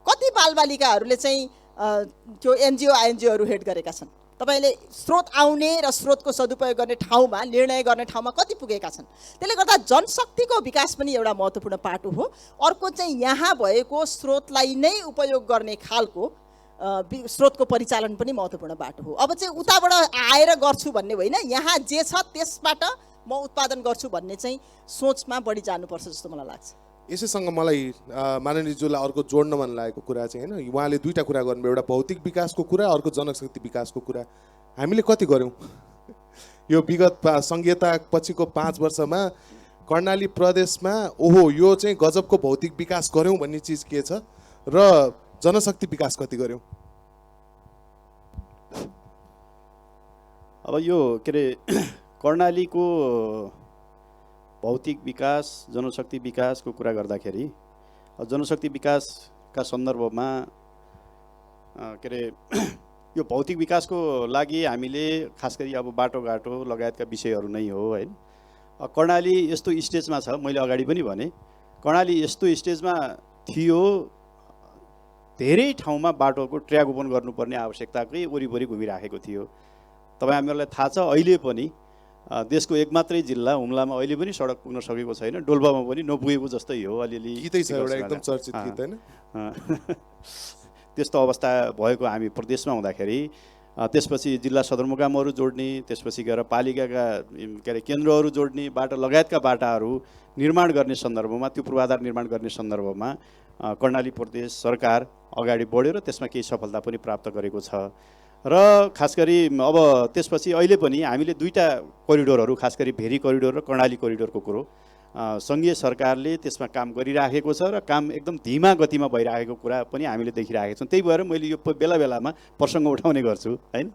कति बालबालिकाहरूले चाहिँ त्यो एनजिओहरू हेड गरेका छन्। तपाईँले स्रोत आउने र स्रोतको सदुपयोग गर्ने ठाउँमा, निर्णय गर्ने ठाउँमा कति पुगेका छन्। त्यसले गर्दा जनशक्तिको विकास पनि एउटा महत्त्वपूर्ण पाटो हो। अर्को चाहिँ यहाँ भएको स्रोतलाई नै उपयोग गर्ने खालको स्रोतको परिचालन पनि महत्त्वपूर्ण बाटो हो। अब चाहिँ उताबाट आएर गर्छु भन्ने होइन, यहाँ जे छ त्यसबाट म उत्पादन गर्छु भन्ने चाहिँ सोचमा बढी जानुपर्छ जस्तो मलाई लाग्छ। यसैसँग मलाई माननीयज्यूलाई अर्को जोड्न मन लागेको कुरा चाहिँ, होइन, उहाँले दुईवटा कुरा गर्नुभयो, एउटा भौतिक विकासको कुरा, अर्को जनशक्ति विकासको कुरा। हामीले कति गऱ्यौँ यो विगत सङ्घीयता पछिको 5 वर्षमा कर्णाली प्रदेशमा? ओहो, यो चाहिँ गजबको भौतिक विकास गऱ्यौँ भन्ने चिज के छ र जनशक्ति विकास कति गऱ्यौँ? अब यो के अरे कर्णालीको भौतिक विकास, जनशक्ति विकासको कुरा गर्दाखेरि जनशक्ति विकासका सन्दर्भमा के अरे यो भौतिक विकासको लागि हामीले खास गरी अब बाटोघाटो लगायतका विषयहरू नै हो, होइन। कर्णाली यस्तो स्टेजमा छ, मैले अगाडि पनि भने, कर्णाली यस्तो स्टेजमा थियो, धेरै ठाउँमा बाटोको ट्र्याक ओपन गर्नुपर्ने आवश्यकताकै वरिपरि घुमिराखेको थियो। तपाईँ हामीहरूलाई थाहा छ अहिले पनि देशको एक मात्रै जिल्ला हुम्लामा अहिले पनि सडक पुग्न सकेको छैन, डोल्पामा पनि नपुगेको जस्तै हो अलिअलि गीतै छ एउटा एकदम चर्चित गीत हैन। त्यस्तो अवस्था भएको हामी प्रदेशमा हुँदाखेरि त्यसपछि जिल्ला सदरमुकामहरू जोड्ने, त्यसपछि गएर पालिकाका के अरे केन्द्रहरू जोड्ने, बाटो लगायतका बाटाहरू निर्माण गर्ने सन्दर्भमा, त्यो पूर्वाधार निर्माण गर्ने सन्दर्भमा कर्णाली प्रदेश सरकार अगाडि बढ्यो र त्यसमा केही सफलता पनि प्राप्त गरेको छ। र खास गरी अब त्यसपछि अहिले पनि हामीले दुईटा कोरिडोरहरू, खास गरी भेरी कोरिडोर र कर्णाली कोरिडोरको कुरो सङ्घीय सरकारले त्यसमा काम गरिराखेको छ र काम एकदम धीमा गतिमा भइरहेको कुरा पनि हामीले देखिरहेका छौँ। त्यही भएर मैले यो बेला बेलामा प्रसङ्ग उठाउने गर्छु हैन।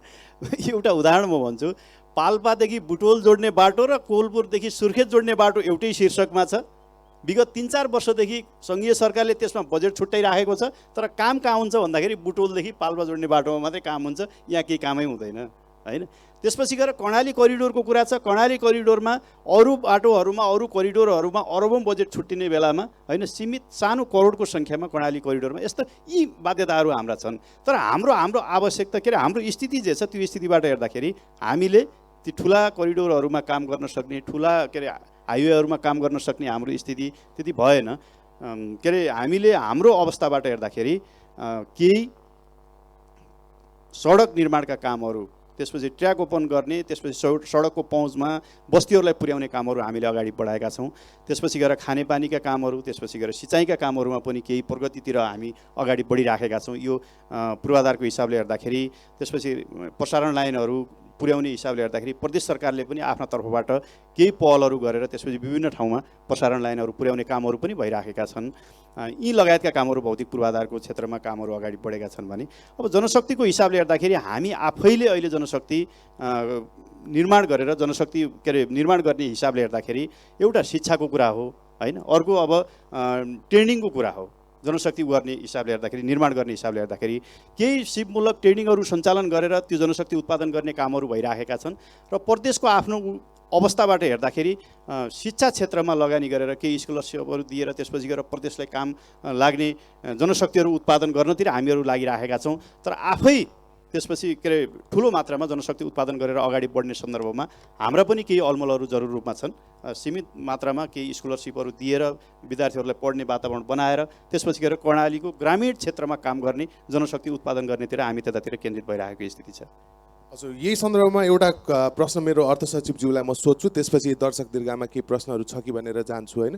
एउटा उदाहरण म भन्छु, पाल्पादेखि बुटोल जोड्ने बाटो र कोलपुरदेखि सुर्खेत जोड्ने बाटो एउटै शीर्षकमा छ। विगत 3-4 वर्षदेखि सङ्घीय सरकारले त्यसमा बजेट छुट्याइराखेको छ, तर काम कहाँ हुन्छ भन्दाखेरि बुटोलदेखि पाल्पा जोड्ने बाटोमा मात्रै काम हुन्छ, यहाँ केही कामै हुँदैन हैन। त्यसपछि गएर कर्णाली कोरिडोरको कुरा छ। कर्णाली कोरिडोरमा अरू बाटोहरूमा, अरू कोरिडोरहरूमा अरबौँ बजेट छुट्टिने बेलामा हैन, सीमित सानो करोडको सङ्ख्यामा कर्णाली कोरिडोरमा यस्तो यी बाध्यताहरू हाम्रा छन्। तर हाम्रो आवश्यकता के अरे हाम्रो स्थिति जे छ त्यो स्थितिबाट हेर्दाखेरि हामीले ती ठुला कोरिडोरहरूमा काम गर्न सक्ने, ठुला के अरे हाइवेहरूमा काम गर्न सक्ने हाम्रो स्थिति त्यति भएन। के अरे हामीले हाम्रो अवस्थाबाट हेर्दाखेरि केही सडक निर्माणका कामहरू, त्यसपछि ट्र्याक ओपन गर्ने, त्यसपछि सडकको पहुँचमा बस्तीहरूलाई पुर्याउने कामहरू हामीले अगाडि बढाएका छौँ। त्यसपछि गएर खानेपानीका कामहरू, त्यसपछि गएर सिँचाइका कामहरूमा पनि केही प्रगतितिर हामी अगाडि बढिराखेका छौँ यो पूर्वाधारको हिसाबले हेर्दाखेरि। त्यसपछि प्रसारण लाइनहरू पुर्याउने हिसाबले हेर्दाखेरि प्रदेश सरकारले पनि आफ्ना तर्फबाट केही पहलहरू गरेर त्यसपछि विभिन्न ठाउँमा प्रसारण लाइनहरू पुर्याउने कामहरू पनि भइराखेका छन्। यी लगायतका कामहरू भौतिक पूर्वाधारको क्षेत्रमा कामहरू अगाडि बढेका छन् भने अब जनशक्तिको हिसाबले हेर्दाखेरि हामी आफैले अहिले जनशक्ति निर्माण गरेर जनशक्ति के अरे निर्माण गर्ने हिसाबले हेर्दाखेरि एउटा शिक्षाको कुरा हो हैन, अर्को अब ट्रेनिङको कुरा हो। जनशक्ति गर्ने हिसाबले हेर्दाखेरि, निर्माण गर्ने हिसाबले हेर्दाखेरि केही सिपमूलक ट्रेनिङहरू सञ्चालन गरेर त्यो जनशक्ति उत्पादन गर्ने कामहरू भइराखेका छन्। र प्रदेशको आफ्नो अवस्थाबाट हेर्दाखेरि शिक्षा क्षेत्रमा लगानी गरेर केही स्कलरसिपहरू दिएर त्यसपछि गएर प्रदेशलाई काम लाग्ने जनशक्तिहरू उत्पादन गर्नतिर हामीहरू लागिराखेका छौँ। तर आफै त्यसपछि के अरे ठुलो मात्रामा जनशक्ति उत्पादन गरेर अगाडि बढ्ने सन्दर्भमा हाम्रा पनि केही अलमलहरू जरुर रूपमा छन्। सीमित मात्रामा केही स्कलरसिपहरू दिएर विद्यार्थीहरूलाई पढ्ने वातावरण बनाएर त्यसपछि गएर कर्णालीको ग्रामीण क्षेत्रमा काम गर्ने, जनशक्ति उत्पादन गर्नेतिर हामी त्यतातिर केन्द्रित भइरहेको स्थिति छ। हजुर, यही सन्दर्भमा एउटा प्रश्न मेरो अर्थ सचिवज्यूलाई म सोध्छु, त्यसपछि दर्शक दीर्घामा केही प्रश्नहरू छ कि भनेर जान्छु होइन।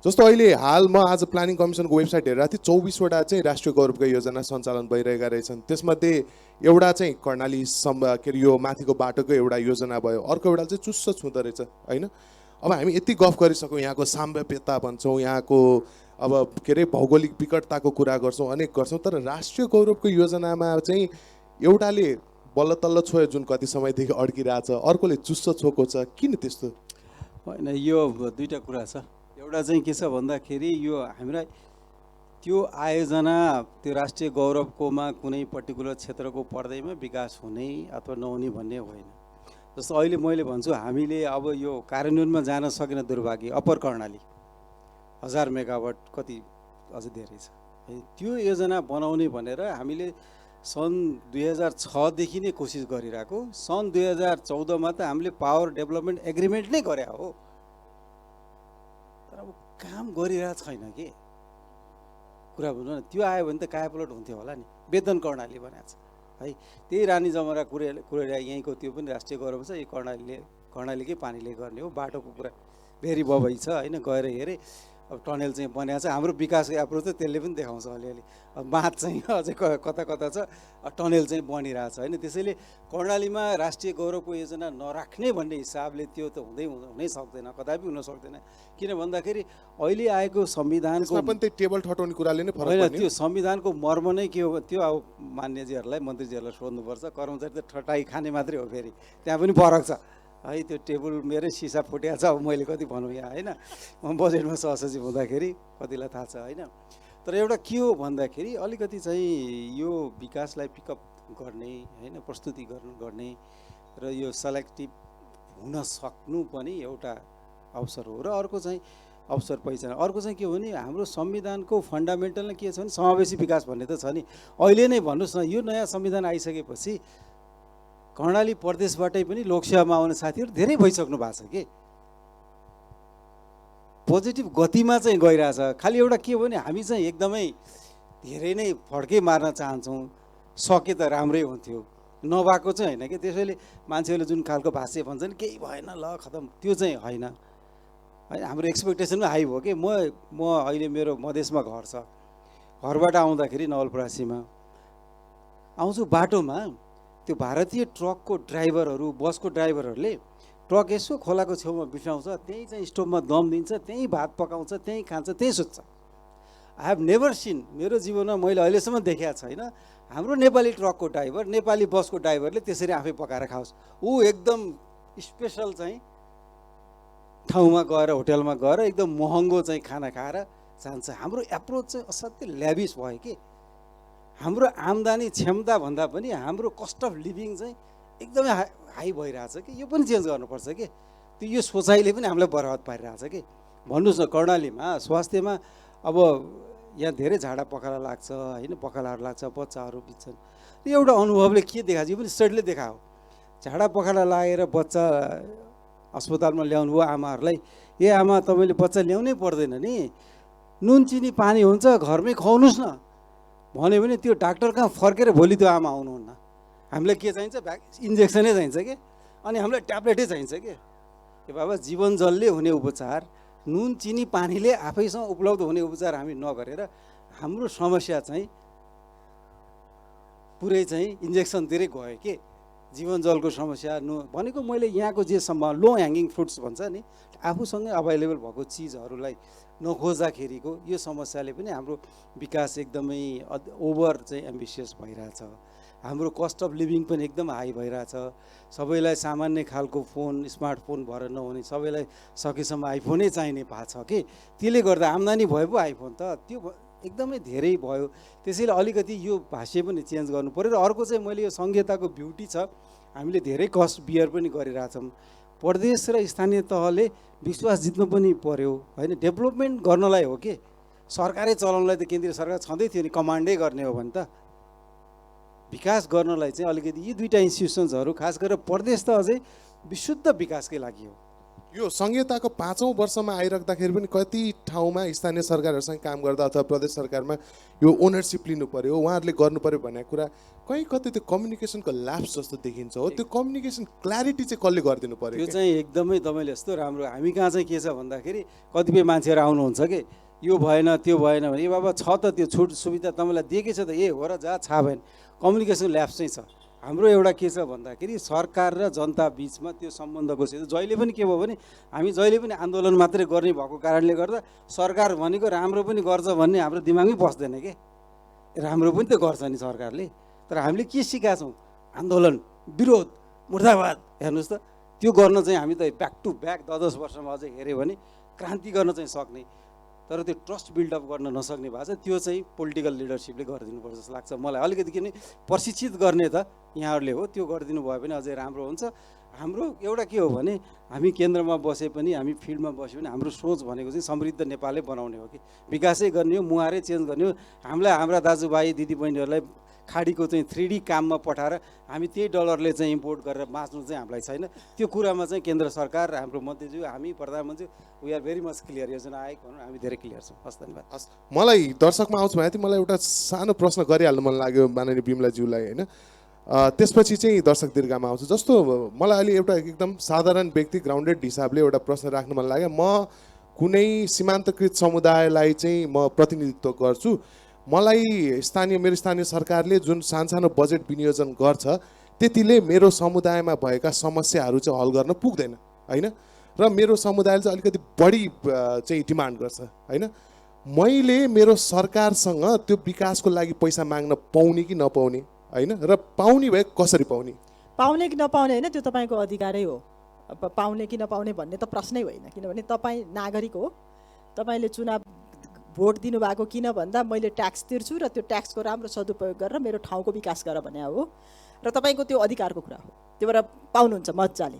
जस्तो अहिले हाल म आज प्लानिङ कमिसनको वेबसाइट हेरेर थिएँ, 24वटा चाहिँ राष्ट्रिय गौरवका योजना सञ्चालन भइरहेका रहेछन्। त्यसमध्ये एउटा चाहिँ कर्णाली के अरे यो माथिको बाटोको एउटा योजना भयो, अर्को एउटा चाहिँ चुस्स छुँदो रहेछ होइन। अब हामी यति गफ गरिसक्यौँ, यहाँको साम्यता भन्छौँ, यहाँको अब के अरे भौगोलिक विकटताको कुरा गर्छौँ, अनेक गर्छौँ, तर राष्ट्रिय गौरवको योजनामा चाहिँ एउटाले बल्ल तल्ल छोयो जुन कति समयदेखि अड्किरहेछ, अर्कोले चुस्सो छोको छ, किन त्यस्तो? होइन, यो दुईवटा कुरा छ। एउटा चाहिँ के छ भन्दाखेरि यो हामीलाई त्यो आयोजना त्यो राष्ट्रिय गौरवकोमा कुनै पर्टिकुलर क्षेत्रको पर्दैमा विकास हुने अथवा नहुने भन्ने होइन। जस्तो अहिले मैले भन्छु हामीले अब यो कार्यान्वयनमा जान सकेन, दुर्भाग्य। अप्पर कर्णाली 1000 मेगावाट कति अझ धेरै छ, त्यो योजना बनाउने भनेर हामीले सन् 2006 नै कोसिस गरिरहेको। सन् 2014 त हामीले पावर डेभलपमेन्ट एग्रिमेन्ट नै गरे हो, तर अब काम गरिरहेको छैन के कुरा भन्नु न। त्यो आयो भने त कायापलट हुन्थ्यो होला नि। वेतन कर्णाली बनाएको छ है, त्यही रानी जमरा कुरेरा यहीँको त्यो पनि राष्ट्रिय गौरव छ। यो कर्णालीकै पानीले गर्ने हो। बाटोको कुरा भेरी बबई छ होइन, गएर हेरेँ अब टनेल चाहिँ बनाएको छ। हाम्रो विकासको एप्रोच त त्यसले पनि देखाउँछ अलिअलि। अब बाँध चाहिँ अझै कता कता छ, टनेल चाहिँ बनिरहेछ होइन। त्यसैले कर्णालीमा राष्ट्रिय गौरवको योजना नराख्ने भन्ने हिसाबले त्यो त हुनै सक्दैन, कदापि हुन सक्दैन। किन भन्दाखेरि अहिले आएको संविधानको पनि त्यो टेबल ठटाउने कुराले नै फरक होइन, त्यो संविधानको मर्म नै के हो त्यो अब मान्यजीहरूलाई, मन्त्रीजीहरूलाई सोध्नुपर्छ। कर्मचारी त ठटाइ खाने मात्रै हो, फेरि त्यहाँ पनि फरक छ है। त्यो टेबल मेरै सिसा फुटेको छ, अब मैले कति भनौँ यहाँ होइन। म बजेटमा सहसचिव हुँदाखेरि कतिलाई थाहा छ होइन। तर एउटा के हो भन्दाखेरि अलिकति चाहिँ यो विकासलाई पिकअप गर्ने होइन, प्रस्तुति गर्ने र यो सेलेक्टिभ हुन सक्नु पनि एउटा अवसर हो। र अर्को चाहिँ अवसर पहिचान, अर्को चाहिँ के हो भने हाम्रो संविधानको फन्डामेन्टल नै के छ भने समावेशी विकास भन्ने त छ नि। अहिले नै भन्नुहोस् न, यो नयाँ संविधान आइसकेपछि कर्णाली प्रदेशबाटै पनि लोकसेवामा आउने साथीहरू धेरै भइसक्नु भएको छ कि पोजिटिभ गतिमा चाहिँ गइरहेछ। खालि एउटा के हो भने हामी चाहिँ एकदमै धेरै नै फड्के मार्न चाहन्छौँ, सके त राम्रै हुन्थ्यो, नभएको चाहिँ होइन कि। त्यसैले मान्छेहरूले जुन खालको भाष्य भन्छन् केही भएन ल खतम, त्यो चाहिँ होइन है। हाम्रो एक्सपेक्टेसन पनि हाई भयो कि म अहिले मेरो मधेसमा घर छ, घरबाट आउँदाखेरि नवलपरासीमा आउँछु, बाटोमा त्यो भारतीय ट्रकको ड्राइभरहरू, बसको ड्राइभरहरूले ट्रक यसो खोलाको छेउमा बिसाउँछ, त्यहीँ चाहिँ स्टोभमा दम दिन्छ, त्यहीँ भात पकाउँछ, त्यहीँ खान्छ, त्यहीँ सुत्छ। आई हेभ नेभर सिन, मेरो जीवनमा मैले अहिलेसम्म देखेको छैन हाम्रो नेपाली ट्रकको ड्राइभर, नेपाली बसको ड्राइभरले त्यसरी आफै पकाएर खाओस्। ऊ एकदम स्पेसल चाहिँ ठाउँमा गएर, होटलमा गएर एकदम महँगो चाहिँ खाना खाएर जान्छ। हाम्रो एप्रोच चाहिँ असाध्यै ल्याभिस भयो कि। हाम्रो आम्दानी क्षमता भन्दा पनि हाम्रो कस्ट अफ लिभिङ चाहिँ एकदमै हाई भइरहेछ कि। यो पनि चेन्ज गर्नुपर्छ कि। त्यो यो सोचाइले पनि हामीलाई बर्बाद पारिरहेछ कि। भन्नुहोस् न, कर्णालीमा स्वास्थ्यमा अब यहाँ धेरै झाडा पखाला लाग्छ होइन, पखालाहरू लाग्छ, बच्चाहरू बित्छन्। एउटा अनुभवले के देखाएको, यो पनि स्टडीले देखायो। झाडा पखाला लागेर बच्चा अस्पतालमा ल्याउनु भयो आमाहरूलाई, ए आमा तपाईँले बच्चा ल्याउनै पर्दैन नि, नुन चिनी पानी हुन्छ घरमै खुवाउनुहोस् न भन्यो भने त्यो डाक्टर कहाँ फर्केर भोलि त्यो आमा आउनुहुन्न। हामीलाई के चाहिन्छ, इन्जेक्सनै चाहिन्छ कि, अनि हामीलाई ट्याब्लेटै चाहिन्छ कि। ए बाबा, जीवन जलले हुने उपचार, नुन चिनी पानीले आफैसँग उपलब्ध हुने उपचार हामी नगरेर हाम्रो समस्या चाहिँ पुरै चाहिँ इन्जेक्सनतिरै गयो कि। जीवन जलको समस्या भनेको मैले यहाँको जे सम्भव लो ह्याङ्गिङ फ्रुट्स भन्छ नि, आफूसँगै अभाइलेबल भएको चिजहरूलाई नखोज्दाखेरिको यो समस्याले पनि हाम्रो विकास एकदमै ओभर चाहिँ एम्बिसियस भइरहेछ। हाम्रो कस्ट अफ लिभिङ पनि एकदम हाई भइरहेछ। सबैलाई सामान्य खालको फोन, स्मार्टफोन भएर नहुने, सबैलाई सकेसम्म आइफोनै चाहिने भएको छ कि। त्यसले गर्दा आम्दानी भयो पो आइफोन त, त्यो एकदमै धेरै भयो। त्यसैले अलिकति यो भाष्य पनि चेन्ज गर्नु पऱ्यो। र अर्को चाहिँ मैले यो संहिताको ब्युटी छ, हामीले धेरै कस्ट बियर पनि गरिरहेछौँ। प्रदेश र स्थानीय तहले विश्वास जित्नु पनि पर्यो होइन। डेभलपमेन्ट गर्नलाई हो कि, सरकारै चलाउनलाई त केन्द्रीय सरकार छँदै थियो नि, कमान्डै गर्ने हो भने त। विकास गर्नलाई चाहिँ अलिकति यी दुईवटा इन्स्टिट्युसन्सहरू, खास गरेर प्रदेश त अझै विशुद्ध विकासकै लागि हो। यो संहिताको 5औं वर्षमा आइराख्दाखेरि पनि कति ठाउँमा स्थानीय सरकारहरूसँग काम गर्दा अथवा प्रदेश सरकारमा यो ओनरसिप लिनु पर्यो, उहाँहरूले गर्नु पर्यो भन्ने कुरा कहीँ कतै त्यो कम्युनिकेसनको ल्याप्स जस्तो देखिन्छ। हो, त्यो कम्युनिकेसन क्ल्यारिटी चाहिँ कसले गरिदिनु पर्यो? यो चाहिँ एकदमै तपाईँले यस्तो राम्रो, हामी कहाँ चाहिँ के छ भन्दाखेरि कतिपय मान्छेहरू आउनुहुन्छ कि यो भएन त्यो भएन भने, ए बाबा छ त त्यो छुट सुविधा तपाईँलाई दिएकै छ त, ए हो र जा, छा भएन। कम्युनिकेसन ल्याप्स चाहिँ छ। हाम्रो एउटा के छ भन्दाखेरि सरकार र जनता बिचमा त्यो सम्बन्धको चाहिँ जहिले पनि के भयो भने हामी जहिले पनि आन्दोलन मात्रै गर्ने भएको कारणले गर्दा सरकार भनेको राम्रो पनि गर्छ भन्ने हाम्रो दिमागमै बस्दैन के। राम्रो पनि त गर्छ नि सरकारले, तर हामीले के सिकाएको छौँ, आन्दोलन, विरोध, मुर्दाबाद। हेर्नुहोस् त, त्यो गर्न चाहिँ हामी त ब्याक टु ब्याक 10 वर्षमा अझै हेऱ्यो भने क्रान्ति गर्न चाहिँ सक्ने, तर त्यो ट्रस्ट बिल्डअप गर्न नसक्ने भएको छ। त्यो चाहिँ पोलिटिकल लिडरसिपले गरिदिनुपर्छ जस्तो लाग्छ मलाई। अलिकति किन प्रशिक्षित गर्ने त यहाँहरूले हो, त्यो गरिदिनु भयो भने अझै राम्रो हुन्छ। हाम्रो एउटा के हो भने हामी केन्द्रमा बसे पनि, हामी फिल्डमा बस्यो भने हाम्रो सोच भनेको चाहिँ समृद्ध नेपालै बनाउने हो कि, विकासै गर्ने हो, मुहारै चेन्ज गर्ने हो। हामीलाई हाम्रा दाजुभाइ दिदीबहिनीहरूलाई खाडीको चाहिँ 3D काममा पठाएर हामी त्यही डलरले चाहिँ इम्पोर्ट गरेर बाँच्नु चाहिँ हामीलाई छैन। त्यो कुरामा चाहिँ केन्द्र सरकार र हाम्रो मन्त्रीज्यू, हामी प्रधानमन्त्री, we are very much clear. योजना आएको भनौँ हामी धेरै क्लियर छौँ। हस्, धन्यवाद। हस्, मलाई दर्शकमा आउँछु भने मलाई एउटा सानो प्रश्न गरिहाल्नु मन लाग्यो माननीय बिमलाज्यूलाई होइन। त्यसपछि चाहिँ दर्शक दीर्घामा आउँछु। जस्तो मलाई अहिले एउटा एकदम साधारण व्यक्ति ग्राउन्डेड हिसाबले एउटा प्रश्न राख्नु मन लाग्यो। म कुनै सीमान्तकृत समुदायलाई चाहिँ म प्रतिनिधित्व गर्छु, मलाई मेरो स्थानीय सरकारले जुन सानो बजेट विनियोजन गर्छ त्यतिले मेरो समुदायमा भएका समस्याहरू चाहिँ हल गर्न पुग्दैन होइन, र मेरो समुदायले चाहिँ अलिकति बढी चाहिँ डिमान्ड गर्छ होइन। मैले मेरो सरकारसँग त्यो विकासको लागि पैसा माग्न पाउने कि नपाउने होइन, र पाउने भए कसरी पाउने? पाउने कि नपाउने होइन, त्यो तपाईँको अधिकारै हो। पाउने कि नपाउने भन्ने त प्रश्नै होइन, किनभने तपाईँ नागरिक हो। तपाईँले चुनाव भोट दिनुभएको किन भन्दा मैले ट्याक्स तिर्छु र त्यो ट्याक्सको राम्रो सदुपयोग गरेर मेरो ठाउँको विकास गर भने हो, र तपाईँको त्यो अधिकारको कुरा हो। त्यो भएर पाउनुहुन्छ मजाले।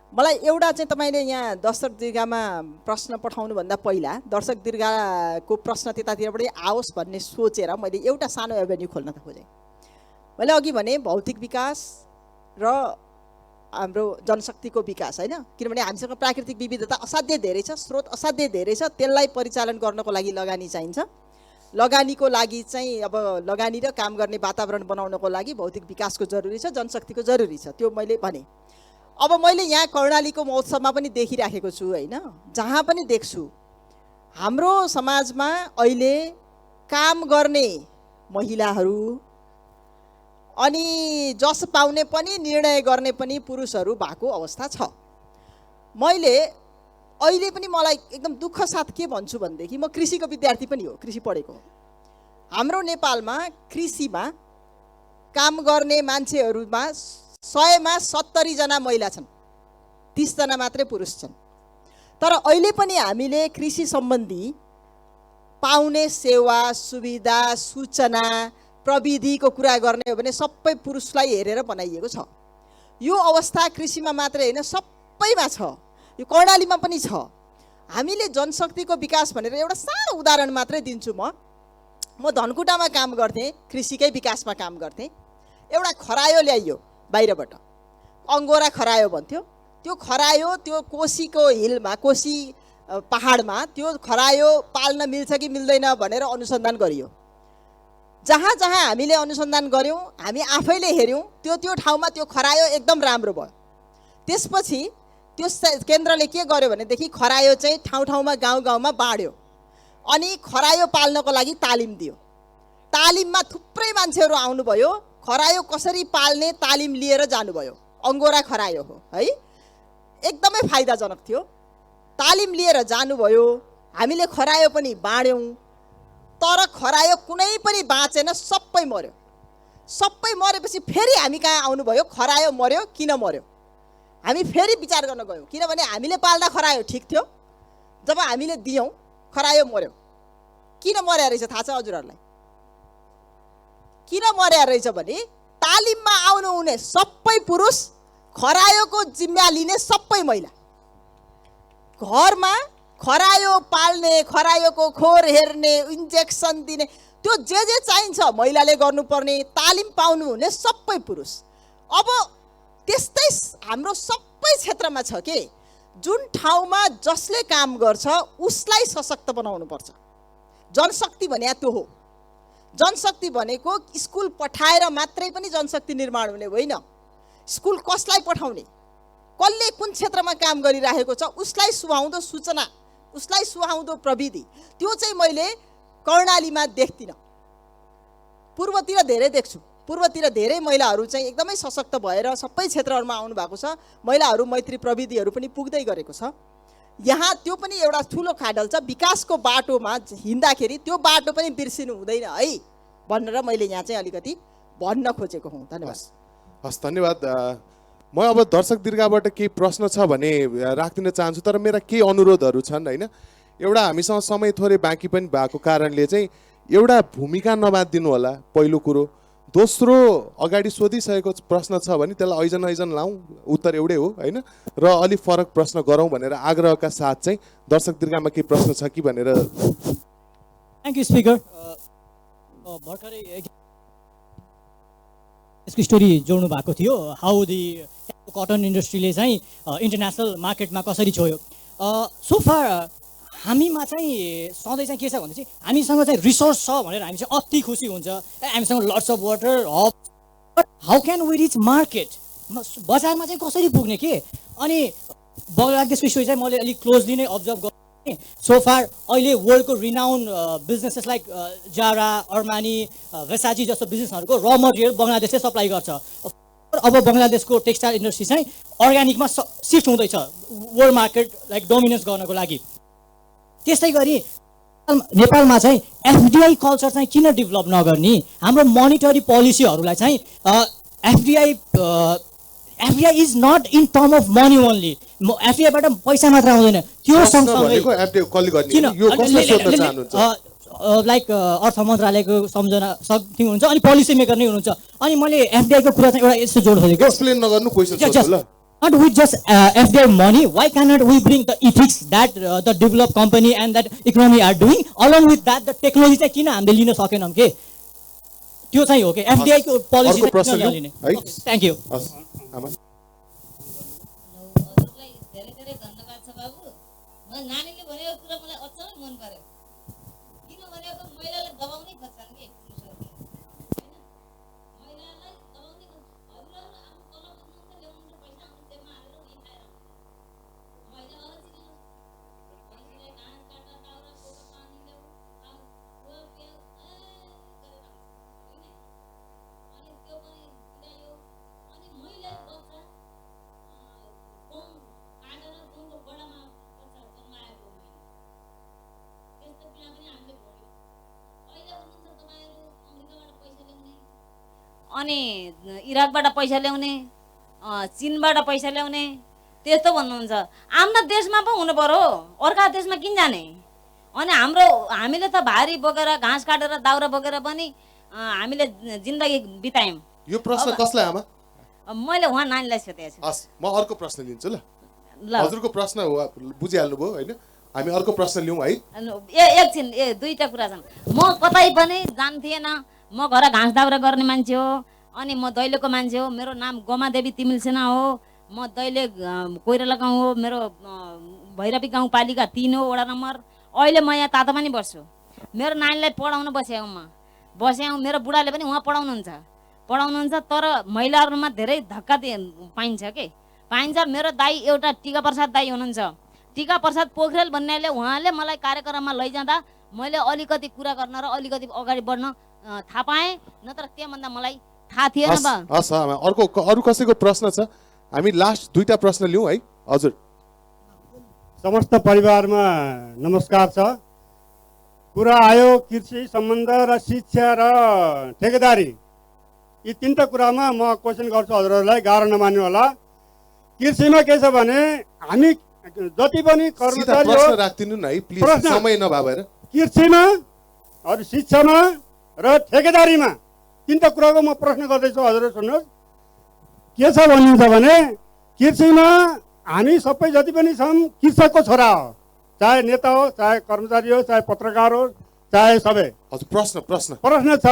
मलाई एउटा चाहिँ तपाईँले यहाँ दर्शक दीर्घामा प्रश्न पठाउनुभन्दा पहिला दर्शक दीर्घाको प्रश्न त्यतातिरबाटै आओस् भन्ने सोचेर मैले एउटा सानो एभेन्यू खोल्न त खोजेँ। मैले अघि भने भौतिक विकास, र हाम्रो जनशक्तिको विकास होइन, किनभने हामीसँग प्राकृतिक विविधता असाध्यै धेरै छ, स्रोत असाध्यै धेरै छ, त्यसलाई परिचालन गर्नको लागि लगानी चाहिन्छ। लगानीको लागि चाहिँ अब लगानी र काम गर्ने वातावरण बनाउनको लागि भौतिक विकासको जरुरी छ, जनशक्तिको जरुरी छ, त्यो मैले भने। अब मैले यहाँ कर्णालीको महोत्सवमा पनि देखिराखेको छु होइन, जहाँ पनि देख्छु हाम्रो समाजमा अहिले काम गर्ने महिलाहरू अनि जस पाउने पनि निर्णय गर्ने पनि पुरुषहरू भएको अवस्था छ। मैले अहिले पनि मलाई एकदम दुःख साथ के भन्छु भनेदेखि, म कृषिको विद्यार्थी पनि हो, कृषि पढेको हो। हाम्रो नेपालमा कृषिमा काम गर्ने मान्छेहरूमा 100मा 70 जना महिला छन्, 30 जना मात्रै पुरुष छन्। तर अहिले पनि हामीले कृषि सम्बन्धी पाउने सेवा सुविधा सूचना प्रविधिको कुरा गर्ने हो भने सबै पुरुषलाई हेरेर बनाइएको छ। यो अवस्था कृषिमा मात्रै होइन सबैमा छ, यो कर्णालीमा पनि छ। हामीले जनशक्तिको विकास भनेर एउटा सानो उदाहरण मात्रै दिन्छु। म धनकुटामा काम गर्थेँ, कृषिकै विकासमा काम गर्थेँ। एउटा खरायो ल्याइयो बाहिरबाट, अङ्गोरा खरायो भन्थ्यो। त्यो खरायो त्यो कोसीको हिलमा, कोसी पहाडमा त्यो खरायो पाल्न मिल्छ कि मिल्दैन भनेर अनुसन्धान गरियो। जहाँ जहाँ हामीले अनुसन्धान गऱ्यौँ, हामी आफैले हेऱ्यौँ, त्यो ठाउँमा त्यो खरायो एकदम राम्रो भयो। त्यसपछि त्यो केन्द्रले के गर्यो भनेदेखि खरायो चाहिँ ठाउँ ठाउँमा गाउँ गाउँमा बाँड्यो अनि खरायो पाल्नको लागि तालिम दियो। तालिममा थुप्रै मान्छेहरू आउनुभयो, खरायो कसरी पाल्ने तालिम लिएर जानुभयो। अङ्गोरा खरायो हो है, एकदमै फाइदाजनक थियो। तालिम लिएर जानुभयो, हामीले खरायो पनि बाँड्यौँ, तर खरायो कुनै पनि बाँचेन, सबै मर्यो। सबै मरेपछि फेरि हामी कहाँ आउनुभयो, खरायो मर्यो किन मर्यो? हामी फेरि विचार गर्न गयौँ, किनभने हामीले पाल्दा खरायो ठिक थियो, जब हामीले दियौँ खरायो मर्यो। किन मर्या रहेछ थाहा छ हजुरहरूलाई? किन मर्या रहेछ भने तालिममा आउनुहुने सबै पुरुष, खरायोको जिम्मा लिने सबै महिला। घरमा खरायो पाल्ने, खरायोको खोर हेर्ने, इन्जेक्सन दिने, त्यो जे चाहिन्छ महिलाले गर्नुपर्ने, तालिम पाउनुहुने सबै पुरुष। अब त्यस्तै हाम्रो सबै क्षेत्रमा छ के जुन ठाउँमा जसले काम गर्छ उसलाई सशक्त बनाउनुपर्छ। जनशक्ति भने त्यो हो। जनशक्ति भनेको स्कुल पठाएर मात्रै पनि जनशक्ति निर्माण हुने होइन। स्कुल कसलाई पठाउने, कसले कुन क्षेत्रमा काम गरिरहेको छ उसलाई सुहाउँदो सूचना, उसलाई सुहाउँदो प्रविधि, त्यो चाहिँ मैले कर्णालीमा देख्दिनँ। पूर्वतिर धेरै देख्छु, पूर्वतिर धेरै महिलाहरू चाहिँ एकदमै सशक्त भएर सबै क्षेत्रहरूमा आउनु भएको छ। महिलाहरू मैत्री प्रविधिहरू पनि पुग्दै गरेको छ। यहाँ त्यो पनि एउटा ठुलो खाडल छ। विकासको बाटोमा हिँड्दाखेरि त्यो बाटो पनि बिर्सिनु हुँदैन है भनेर मैले यहाँ चाहिँ अलिकति भन्न खोजेको हुँ। धन्यवाद। हस्, धन्यवाद। म अब दर्शक दीर्घाबाट केही प्रश्न छ भने राखिदिन चाहन्छु, तर मेरा केही अनुरोधहरू छन् होइन। एउटा हामीसँग समय थोरै बाँकी पनि भएको कारणले चाहिँ एउटा भूमिका नबाँधिदिनु होला, पहिलो कुरो। दोस्रो, अगाडि सोधिसकेको प्रश्न छ भने त्यसलाई ऐजन लाउँ, उत्तर एउटै हो होइन, र अलिक फरक प्रश्न गरौँ भनेर आग्रहका साथ चाहिँ दर्शक दीर्घामा केही प्रश्न छ कि भनेर। Thank you speaker. भर्खरै यसको स्टोरी जोड्नु भएको थियो, हाउ दि कटन इन्डस्ट्रीले चाहिँ इन्टरनेसनल मार्केटमा कसरी छोयो। सो फार हामीमा चाहिँ सधैँ चाहिँ के छ भने चाहिँ हामीसँग चाहिँ रिसोर्स छ भनेर हामी चाहिँ अति खुसी हुन्छ, हामीसँग lots of water hub, how can we reach market, बजारमा चाहिँ कसरी पुग्ने के। अनि बङ्गलादेशको स्टोरी चाहिँ मैले अलिक क्लोजली नै अब्जर्भ गरेँ। सो फार अहिले वर्ल्डको रिनाउन बिजनेसेस लाइक जारा, अर्मानी, भेसाजी जस्तो बिजनेसहरूको र मटेरियल बङ्गलादेशले सप्लाई गर्छ। अब बङ्गलादेशको टेक्सटाइल इन्डस्ट्री चाहिँ अर्ग्यानिकमा सिफ्ट हुँदैछ वर्ल्ड मार्केट लाइक डोमिनेन्स गर्नको लागि। त्यस्तै गरी नेपालमा चाहिँ एफडिआई कल्चर चाहिँ किन डेभलप नगर्ने? हाम्रो मोनिटरी पोलिसीहरूलाई चाहिँ FDI is not in term of money only, एफडिआईबाट पैसा मात्र आउँदैन, त्यो सँगसँगै लाइक अर्थ मन्त्रालयको सम्झना सक्थ्यौँ हुन्छ अनि पोलिसी मेकर नै हुनुहुन्छ। अनि मैले एफडिआईको कुरा चाहिँ एउटा यस्तो जोड खोजेको, एक्सप्लेन नगर्नु क्वेशन सोध्छु ल। Not with just FDI money, why cannot we bring the ethics that the developed company and that economy are doing, along with that the technology चाहिँ किन हामीले लिन सकेनौँ के, त्यो चाहिँ हो कि एफडिआई को पोलिसी चाहिँ किन लिने। Thank you. आमा हजुरलाई धेरै धेरै धन्यवाद छ बाबु। नानीले भनेको कुरा मलाई अचम्मै मन पर्यो। किन भनेको महिलालाई दबाउनै खोज्छन् कि पुरुषहरूले, होइन? महिलालाई दबाउनै हजुरहरू आफ्नो तलब बुझ्नुहुन्छ, ल्याउनुहुन्छ, पैसा आउँछ, जेबमा हालेर उही खाएर आउँछ। महिला अलचिलो मान्छेलाई घाँस काट, दाउरा बोक, पानी ल्याऊ, खाऊ, खुवा पियाऊ गरेर आउँछ, होइन? अनि त्यो पनि बिरायो। अनि महिला बच्चा गहुँ काटेर गहुँको बडामा बच्चा जन्माएको महिला, त्यस्तो पीडा पनि हामीले भोग्यौँ। अहिले हुनुहुन्छ तपाईँहरू अमेरिकाबाट पैसा ल्याउने, अनि इराकबाट पैसा ल्याउने, चीनबाट पैसा ल्याउने, त्यस्तो भन्नुहुन्छ। आफ्नो देशमा पो हुनु पर्यो, अर्का देशमा किन जाने? अनि हामीले त भारी बोकेर घाँस काटेर दाउरा बोकेर पनि हामीले जिन्दगी बितायौँ। यो प्रश्न कसलाई आमा? मैले उहाँ नानीलाई सोधेको छु। हस्, म अर्को प्रश्न लिन्छु ल। ल हजुरको प्रश्न बुझिहाल्नु भयो होइन? हामी अर्को प्रश्न लिउँ है। एकछिन, दुईटा कुरा छन्। म कतै पनि जान्थिएन, म घर घाँस दाउरा गर्ने मान्छे हो, अनि म दैलेको मान्छे हो। मेरो नाम गोमादेवी तिमिल सेना हो। म दैले कोइराला गाउँ हो, मेरो भैरवी गाउँपालिका 3 हो, वडा नम्बर। अहिले म यहाँ तातो पनि बस्छु। मेरो नानीलाई पढाउन बस्याउँ, मेरो बुढाले पनि उहाँ पढाउनुहुन्छ। तर महिलाहरूमा धेरै धक्का पाइन्छ के पाइन्छ। मेरो दाई एउटा टिका प्रसाद दाई हुनुहुन्छ, टिका प्रसाद पोखरेल भन्नेले, उहाँले मलाई कार्यक्रममा लैजाँदा मैले अलिकति कुरा गर्न र अलिकति अगाडि बढ्न थाहा पाएँ, नत्र त्योभन्दा मलाई थाहा थिएन। हस्, अरू कसैको प्रश्न छ? हामी लास्ट दुईटा प्रश्न लिउँ है। हजुर। समस्त परिवारमा नमस्कार छ। कुरा आयो कृषि सम्बन्ध र शिक्षा र ठेकेदारी, यी तीनटा कुरामा म क्वेसन गर्छु हजुरहरूलाई, गाह्रो नमान्नु होला। कृषिमा के छ भने हामी जति पनि कर्मचारी प्रश्न राख्दिनु न है प्लिज, समय नभएर। कृषिमा अरू शिक्षामा र ठेकेदारीमा तीनटा कुराको म प्रश्न गर्दैछु, हजुरहरू सुन्नुहोस्। के छ भनिन्छ भने कृषिमा हामी सबै जति पनि छौँ कृषकको छोरा हो, चाहे नेता हो, चाहे कर्मचारी हो, चाहे पत्रकार हो, चाहे सबै। हजुर प्रश्न छ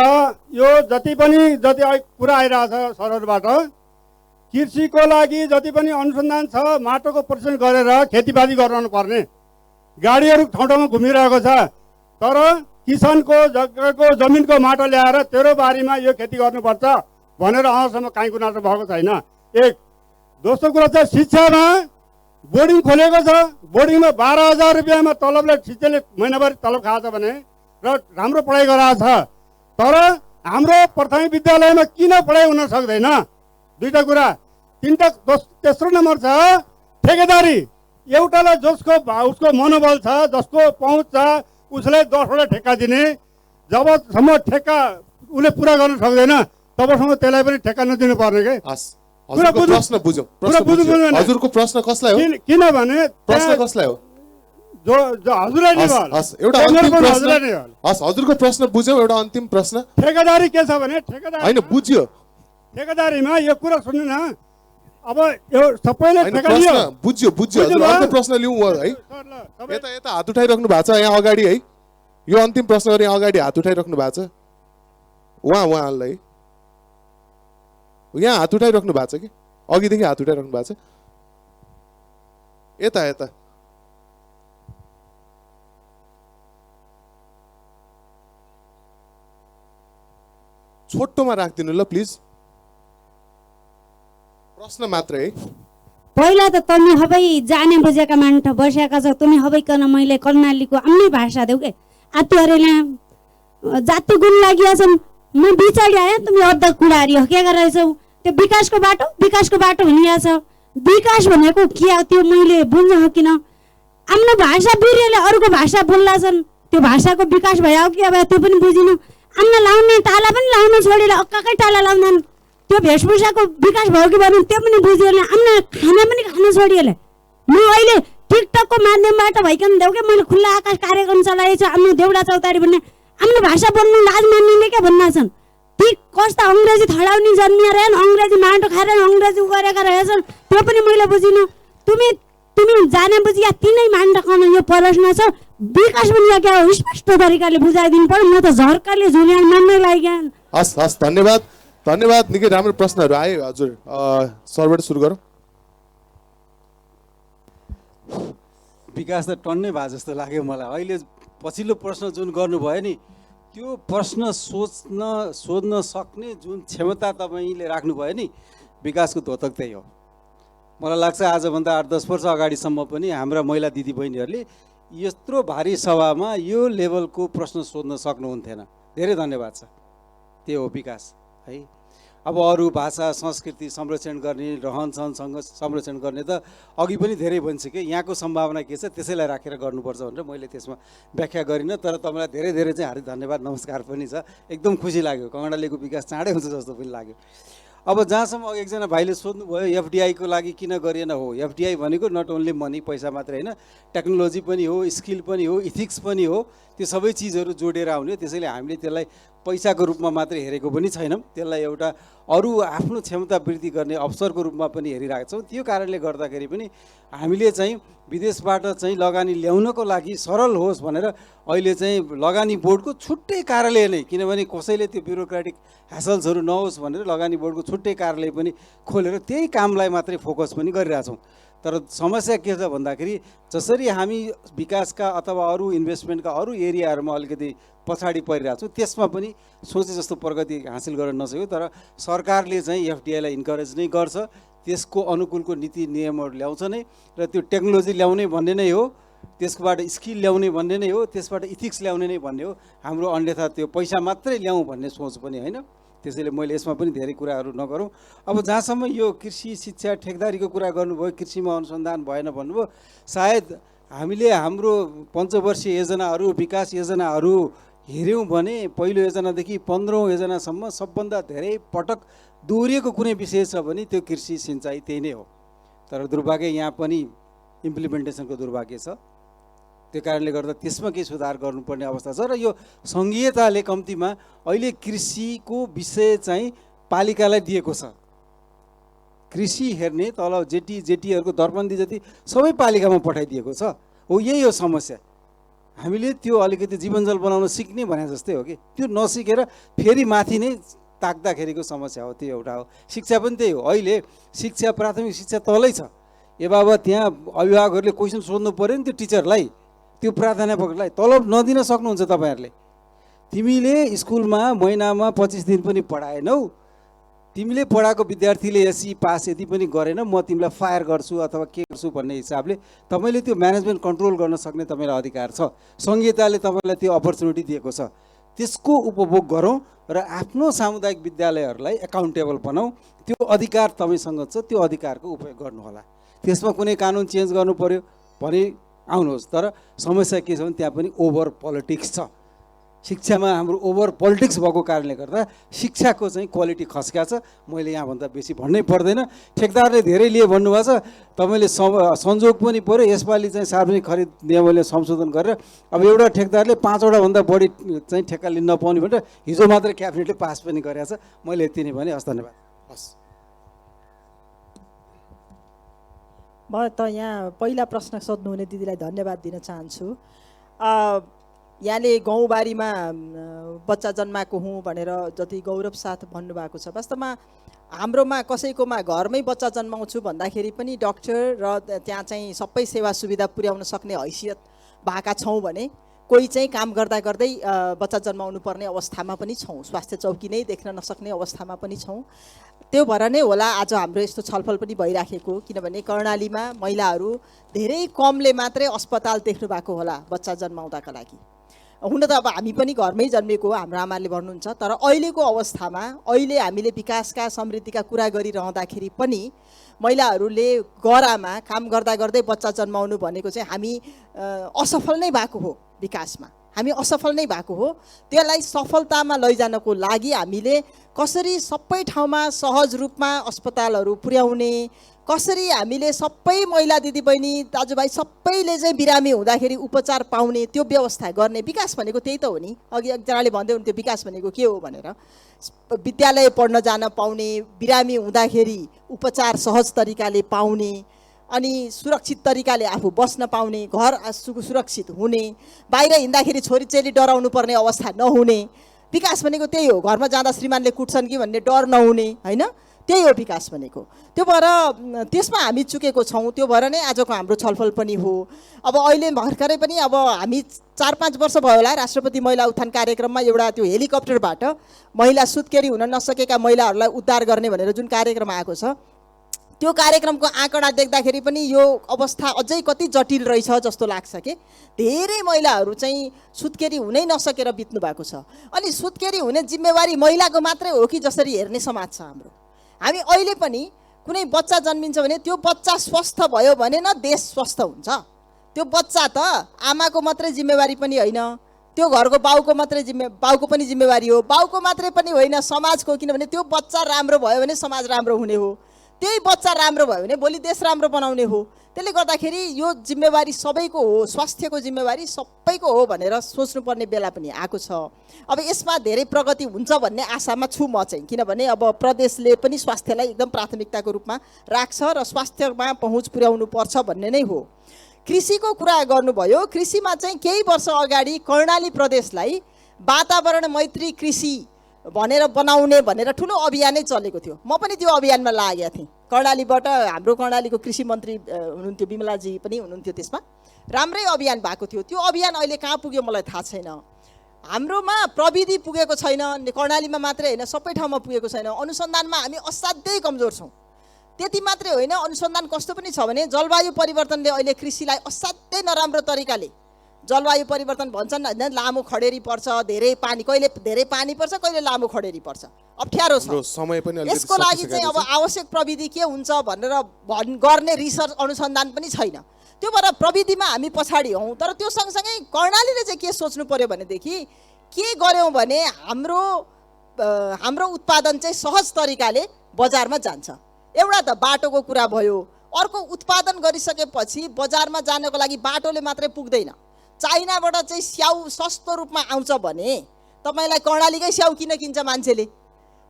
यो जति कुरा आइरहेछ सरहरूबाट, कृषिको लागि जति पनि अनुसन्धान छ, माटोको परीक्षण गरेर खेतीबाली गराउनु पर्ने। गाडीहरू ठाउँ ठाउँमा घुमिरहेको छ, तर किसानको जग्गाको जमिनको माटो ल्याएर तेरो बारीमा यो खेती गर्नुपर्छ भनेर अझसम्म काहीँ गुनासो भएको छैन। एक। दोस्रो कुरा चाहिँ शिक्षामा बोर्डिङ खोलेको छ, बोर्डिङमा 12,000 रुपियाँमा तलबले शिक्षाले महिनाभरि तलब खाएको छ भने र राम्रो पढाइ गराएको छ, तर हाम्रो प्राथमिक विद्यालयमा किन पढाइ हुन सक्दैन? दुईटा कुरा। तेस्रो नम्बर छ ठेकेदारी। एउटालाई उसको मनोबल छ, जसको पहुँच छ, उसलाई 10वटा ठेक्का दिने। जबसम्म ठेक्का उसले पुरा गर्न सक्दैन तबसम्म त्यसलाई पनि ठेक्का नदिनु पर्ने के। प्रश्न बुझौँ। हजुरको प्रश्न कसलाई हो? किनभने प्रश्न कसलाई हो? हजुरलाई नै भयो। एउटा अन्तिम प्रश्न। हजुरको प्रश्न बुझ्यौ। एउटा अन्तिम प्रश्न। ठेकेदारी के छ भने होइन बुझ्यो। ठेकेदारीमा यो कुरा सुन्नु न, अब यो सबैले ठेक्का लियो। बुझ्यो। हजुर अर्को प्रश्न लिउँ है। यता हात उठाइराख्नु भएको छ यहाँ अगाडि है। यो अन्तिम प्रश्न गरी यहाँ अगाडि हात उठाइराख्नु भएको छ। उहाँलाई यहाँ हात उठाइराख्नु भएको छ कि अघिदेखि हात उठाइराख्नु भएको छ? यता छोटोमा राखिदिनु ल प्लिज, प्रश्न मात्र है। पहिला त तुम्ही हबै जाने बुझेका मान्छे बसेका छ, तुम्ही हबैकन मैले कर्णालीको आफ्नै भाषा देऊ के आत्युहरूले जाति गुण लागिएछन्। म बिचारी आएँ, तुम्ही अर्ध कुडारी हो के गरेछौ? त्यो विकासको बाटो भनिया छ। विकास भनेको के हो त्यो मैले बुझ्न सकिन। आफ्नो भाषा बिर्याले अरूको भाषा बोल्ला छन्, त्यो भाषाको विकास भयो कि अब त्यो पनि बुझिन। आफ्नो लाउने टाला पनि लाउन छोडेर अक्काकै टाला लाउँदैन, त्यो भेषभूषाको विकास भयो कि भएन त्यो पनि बुझिएन। आफ्नो खाना पनि खान छोडिएले। म अहिले टिकटकको माध्यमबाट भइकन देऊ के मैले खुल्ला आकाश कार्यक्रम चलाएको छु। आफ्नो देउडा चौतारी भन्ने आफ्नो भाषा बोल्नु लाज मान्नेले के भन्न छन्? ती कस्ता अङ्ग्रेजी थडाउने जन्मिया रहेन, अङ्ग्रेजी माटो खाएर अङ्ग्रेजी गरेका रहेछन्, त्यो पनि मैले बुझिन। तुम्ही जाने बुझिया तिनै मान राख्न यो प्रश्न छ। विकास पनि क्या हो स्पष्ट तरिकाले बुझाइदिनु पर्यो। म त झर्काले झुल्यान मान्नै लाग्यो। हस् धन्यवाद। धन्यवाद। निकै राम्रो प्रश्नहरू आए हजुर। सरबाट सुरु गरौँ। विकास त टन्नै भए जस्तो लाग्यो मलाई। अहिले पछिल्लो प्रश्न जुन गर्नुभयो नि त्यो प्रश्न सोध्न सक्ने जुन क्षमता तपाईँले राख्नुभयो नि विकासको द्योतक त्यही हो। मलाई लाग्छ आजभन्दा 8-10 वर्ष अगाडिसम्म पनि हाम्रा महिला दिदीबहिनीहरूले यत्रो भारी सभामा यो लेभलको प्रश्न सोध्न सक्नुहुन्थेन। धेरै धन्यवाद छ। त्यो हो विकास है। अब अरू भाषा संस्कृति संरक्षण गर्ने रहनसहनसँग संरक्षण गर्ने त अघि पनि धेरै भनिसकेँ। यहाँको सम्भावना के छ त्यसैलाई राखेर गर्नुपर्छ भनेर मैले त्यसमा व्याख्या गरिनँ। तर तपाईँलाई धेरै धेरै चाहिँ हार्दिक धन्यवाद नमस्कार पनि छ। एकदम खुसी लाग्यो। कर्णालीको विकास चाँडै हुन्छ जस्तो पनि लाग्यो। अब जहाँसम्म अघि एकजना भाइले सोध्नुभयो एफडिआईको लागि किन गरिएन हो। एफडिआई भनेको नट ओन्ली मनी पैसा मात्रै होइन, टेक्नोलोजी पनि हो, स्किल पनि हो, इथिक्स पनि हो। त्यो सबै चिजहरू जोडेर आउने। त्यसैले हामीले त्यसलाई पैसाको रूपमा मात्रै हेरेको पनि छैनौँ। त्यसलाई एउटा अरू आफ्नो क्षमता वृद्धि गर्ने अवसरको रूपमा पनि हेरिरहेका छौँ। त्यो कारणले गर्दाखेरि पनि हामीले चाहिँ विदेशबाट चाहिँ लगानी ल्याउनको लागि सरल होस् भनेर अहिले चाहिँ लगानी बोर्डको छुट्टै कार्यालय नै, किनभने कसैले त्यो ब्युरोक्रेटिक ह्यासल्सहरू नहोस् भनेर लगानी बोर्डको छुट्टै कार्यालय पनि खोलेर त्यही कामलाई मात्रै फोकस पनि गरिरहेछौँ। तर समस्या के छ भन्दाखेरि जसरी हामी विकासका अथवा अरू इन्भेस्टमेन्टका अरू एरियाहरूमा अलिकति पछाडि परिरहेको छौँ त्यसमा पनि सोचे जस्तो प्रगति हासिल गर्न नसक्यो। तर सरकारले चाहिँ एफडिआईलाई इन्करेज नै गर्छ, त्यसको अनुकूलको नीति नियमहरू ल्याउँछ नै र त्यो टेक्नोलोजी ल्याउने भन्ने नै हो, त्यसकोबाट स्किल ल्याउने भन्ने नै हो, त्यसबाट इथिक्स ल्याउने नै भन्ने हो हाम्रो। अन्यथा त्यो पैसा मात्रै ल्याउँ भन्ने सोच पनि होइन। त्यसैले मैले यसमा पनि धेरै कुराहरू नगरौँ। अब जहाँसम्म यो कृषि शिक्षा ठेकदारीको कुरा गर्नुभयो, कृषिमा अनुसन्धान भएन भन्नुभयो। सायद हामीले हाम्रो पञ्चवर्षीय योजनाहरू विकास योजनाहरू हेऱ्यौँ भने पहिलो योजनादेखि 15औँ योजनासम्म सबभन्दा धेरै पटक दोहोरिएको कुनै विषय छ भने त्यो कृषि सिँचाइ त्यही नै हो। तर दुर्भाग्य यहाँ पनि इम्प्लिमेन्टेसनको दुर्भाग्य छ। त्यो कारणले गर्दा त्यसमा केही सुधार गर्नुपर्ने अवस्था छ। र यो सङ्घीयताले कम्तीमा अहिले कृषिको विषय चाहिँ पालिकालाई दिएको छ। कृषि हेर्ने तल जेटीहरूको दरबन्दी जति सबै पालिकामा पठाइदिएको छ। हो यही हो समस्या। हामीले त्यो अलिकति जीवनजल बनाउन सिक्ने भने जस्तै हो कि त्यो नसिकेर फेरि माथि नै ताक्दाखेरिको समस्या हो। त्यो एउटा हो। शिक्षा पनि त्यही हो। अहिले शिक्षा प्राथमिक शिक्षा तलै छ। ए बाबा त्यहाँ अभिभावकहरूले क्वेसन सोध्नु पऱ्यो नि त्यो टिचरलाई, त्यो प्राध्यापकलाई तलब नदिन सक्नुहुन्छ तपाईँहरूले। तिमीले स्कुलमा महिनामा 25 दिन पनि पढाएनौ, तिमीले पढाएको विद्यार्थीले एसई पास यदि पनि गरेन म तिमीलाई फायर गर्छु अथवा के गर्छु भन्ने हिसाबले तपाईँले त्यो म्यानेजमेन्ट कन्ट्रोल गर्न सक्ने तपाईँलाई अधिकार छ। सङ्घीयताले तपाईँलाई त्यो अपर्च्युनिटी दिएको छ। त्यसको उपभोग गरौँ र आफ्नो सामुदायिक विद्यालयहरूलाई एकाउन्टेबल बनाऊ। त्यो अधिकार तपाईँसँग छ, त्यो अधिकारको उपयोग गर्नुहोला। त्यसमा कुनै कानुन चेन्ज गर्नु पर्यो भने आउनुहोस्। तर समस्या के छ भने त्यहाँ पनि ओभर पोलिटिक्स छ। शिक्षामा हाम्रो ओभर पोलिटिक्स भएको कारणले गर्दा शिक्षाको चाहिँ क्वालिटी खस्किया छ। मैले यहाँभन्दा बेसी भन्नै पर्दैन। ठेकदारले धेरै लिए भन्नुभएको छ, तपाईँले संजोग पनि पऱ्यो। यसपालि चाहिँ सार्वजनिक खरिद नियमले संशोधन गरेर अब एउटा ठेकदारले 5वटा भन्दा बढी चाहिँ ठेक्का लिन नपाउने भनेर हिजो मात्र क्याबिनेटले पास पनि गरेको छ। मैले यति नै भने। हस्, धन्यवाद। हस्। म त यहाँ पहिला प्रश्न सोध्नुहुने दिदीलाई धन्यवाद दिन चाहन्छु। यहाँले गाउँबारीमा बच्चा जन्माएको हुँ भनेर जति गौरव साथ भन्नुभएको छ, वास्तवमा हाम्रोमा कसैकोमा घरमै बच्चा जन्माउँछु भन्दाखेरि पनि डक्टर र त्यहाँ चाहिँ सबै सेवा सुविधा पुर्याउन सक्ने हैसियत भएका छौँ भने कोही चाहिँ काम गर्दा गर्दै बच्चा जन्माउनु पर्ने अवस्थामा पनि छौँ, स्वास्थ्य चौकी नै देख्न नसक्ने अवस्थामा पनि छौँ। त्यो भएर नै होला आज हाम्रो यस्तो छलफल पनि भइराखेको। किनभने कर्णालीमा महिलाहरू धेरै कमले मात्रै अस्पताल देख्नु भएको होला बच्चा जन्माउँदाका लागि। हुन त अब हामी पनि घरमै जन्मेको हो, हाम्रो आमाले भन्नुहुन्छ। तर अहिलेको अवस्थामा अहिले हामीले विकासका समृद्धिका कुरा गरिरहँदाखेरि पनि महिलाहरूले गरामा काम गर्दा गर्दै बच्चा जन्माउनु भनेको चाहिँ हामी असफल नै भएको हो। विकासमा हामी असफल नै भएको हो। त्यसलाई सफलतामा लैजानको लागि हामीले कसरी सबै ठाउँमा सहज रूपमा अस्पतालहरू पुर्याउने, कसरी हामीले सबै महिला दिदीबहिनी दाजुभाइ सबैले चाहिँ बिरामी हुँदाखेरि उपचार पाउने त्यो व्यवस्था गर्ने। विकास भनेको त्यही त हो नि। अघि एकजनाले भन्दै हुनुहुन्थ्यो विकास भनेको के हो भनेर। विद्यालय पढ्न जान पाउने, बिरामी हुँदाखेरि उपचार सहज तरिकाले पाउने, अनि सुरक्षित तरिकाले आफू बस्न पाउने, घर सुरक्षित हुने, बाहिर हिँड्दाखेरि छोरीचेली डराउनु पर्ने अवस्था नहुने, विकास भनेको त्यही हो, घरमा जाँदा श्रीमानले कुट्छन् कि भन्ने डर नहुने, होइन, त्यही हो विकास भनेको। त्यो भएर त्यसमा हामी चुकेको छौँ, त्यो भएर नै आजको हाम्रो छलफल पनि हो। अब अहिले भर्खरै पनि अब हामी 4-5 वर्ष भयो होला राष्ट्रपति महिला उत्थान कार्यक्रममा एउटा त्यो हेलिकप्टरबाट महिला सुत्केरी हुन नसकेका महिलाहरूलाई उद्धार गर्ने भनेर जुन कार्यक्रम आएको छ, त्यो कार्यक्रमको आँकडा देख्दाखेरि पनि यो अवस्था अझै कति जटिल रहेछ जस्तो लाग्छ कि धेरै महिलाहरू चाहिँ सुत्केरी हुनै नसकेर बित्नु भएको छ। अनि सुत्केरी हुने जिम्मेवारी महिलाको मात्रै हो कि जसरी हेर्ने समाज छ हाम्रो। हामी अहिले पनि कुनै बच्चा जन्मिन्छ भने त्यो बच्चा स्वस्थ भयो भने न देश स्वस्थ हुन्छ। त्यो बच्चा त आमाको मात्रै जिम्मेवारी पनि होइन, त्यो घरको बाउको मात्रै बाउको पनि जिम्मेवारी हो, बाउको मात्रै पनि होइन समाजको, किनभने त्यो बच्चा राम्रो भयो भने समाज राम्रो हुने हो, त्यही बच्चा राम्रो भयो भने भोलि देश राम्रो बनाउने हो। त्यसले गर्दाखेरि यो जिम्मेवारी सबैको हो, स्वास्थ्यको जिम्मेवारी सबैको हो भनेर सोच्नुपर्ने बेला पनि आएको छ। अब यसमा धेरै प्रगति हुन्छ भन्ने आशामा छु म चाहिँ, किनभने अब प्रदेशले पनि स्वास्थ्यलाई एकदम प्राथमिकताको रूपमा राख्छ र स्वास्थ्यमा पहुँच पुर्याउनु पर्छ भन्ने नै हो। कृषिको कुरा गर्नुभयो, कृषिमा चाहिँ केही वर्ष अगाडि कर्णाली प्रदेशलाई वातावरण मैत्री कृषि भनेर बनाउने भनेर ठुलो अभियानै चलेको थियो। म पनि त्यो अभियानमा लागेको थिएँ। कर्णालीबाट हाम्रो कर्णालीको कृषि मन्त्री हुनुहुन्थ्यो, बिमलाजी पनि हुनुहुन्थ्यो, त्यसमा राम्रै अभियान भएको थियो। त्यो अभियान अहिले कहाँ पुग्यो मलाई थाहा छैन। हाम्रोमा प्रविधि पुगेको छैन, कर्णालीमा मात्रै होइन सबै ठाउँमा पुगेको छैन। अनुसन्धानमा हामी असाध्यै कमजोर छौँ। त्यति मात्रै होइन, अनुसन्धान कस्तो पनि छ भने जलवायु परिवर्तनले अहिले कृषिलाई असाध्यै नराम्रो तरिकाले, जलवायु परिवर्तन भन्छन् होइन, लामो खडेरी पर्छ, धेरै पानी, कहिले धेरै पानी पर्छ, कहिले लामो खडेरी पर्छ, अप्ठ्यारो छ। यसको लागि चाहिँ अब आवश्यक प्रविधि के हुन्छ भनेर गर्ने रिसर्च अनुसन्धान पनि छैन। त्यो भएर प्रविधिमा हामी पछाडि हौँ। तर त्यो सँगसँगै कर्णालीले चाहिँ के सोच्नु पर्यो भनेदेखि के गर्यौँ भने हाम्रो उत्पादन चाहिँ सहज तरिकाले बजारमा जान्छ। एउटा त बाटोको कुरा भयो, अर्को उत्पादन गरिसकेपछि बजारमा जानको लागि बाटोले मात्रै पुग्दैन। चाइनाबाट चाहिँ स्याउ सस्तो रूपमा आउँछ भने तपाईँलाई कर्णालीकै स्याउ किन किन्छ मान्छेले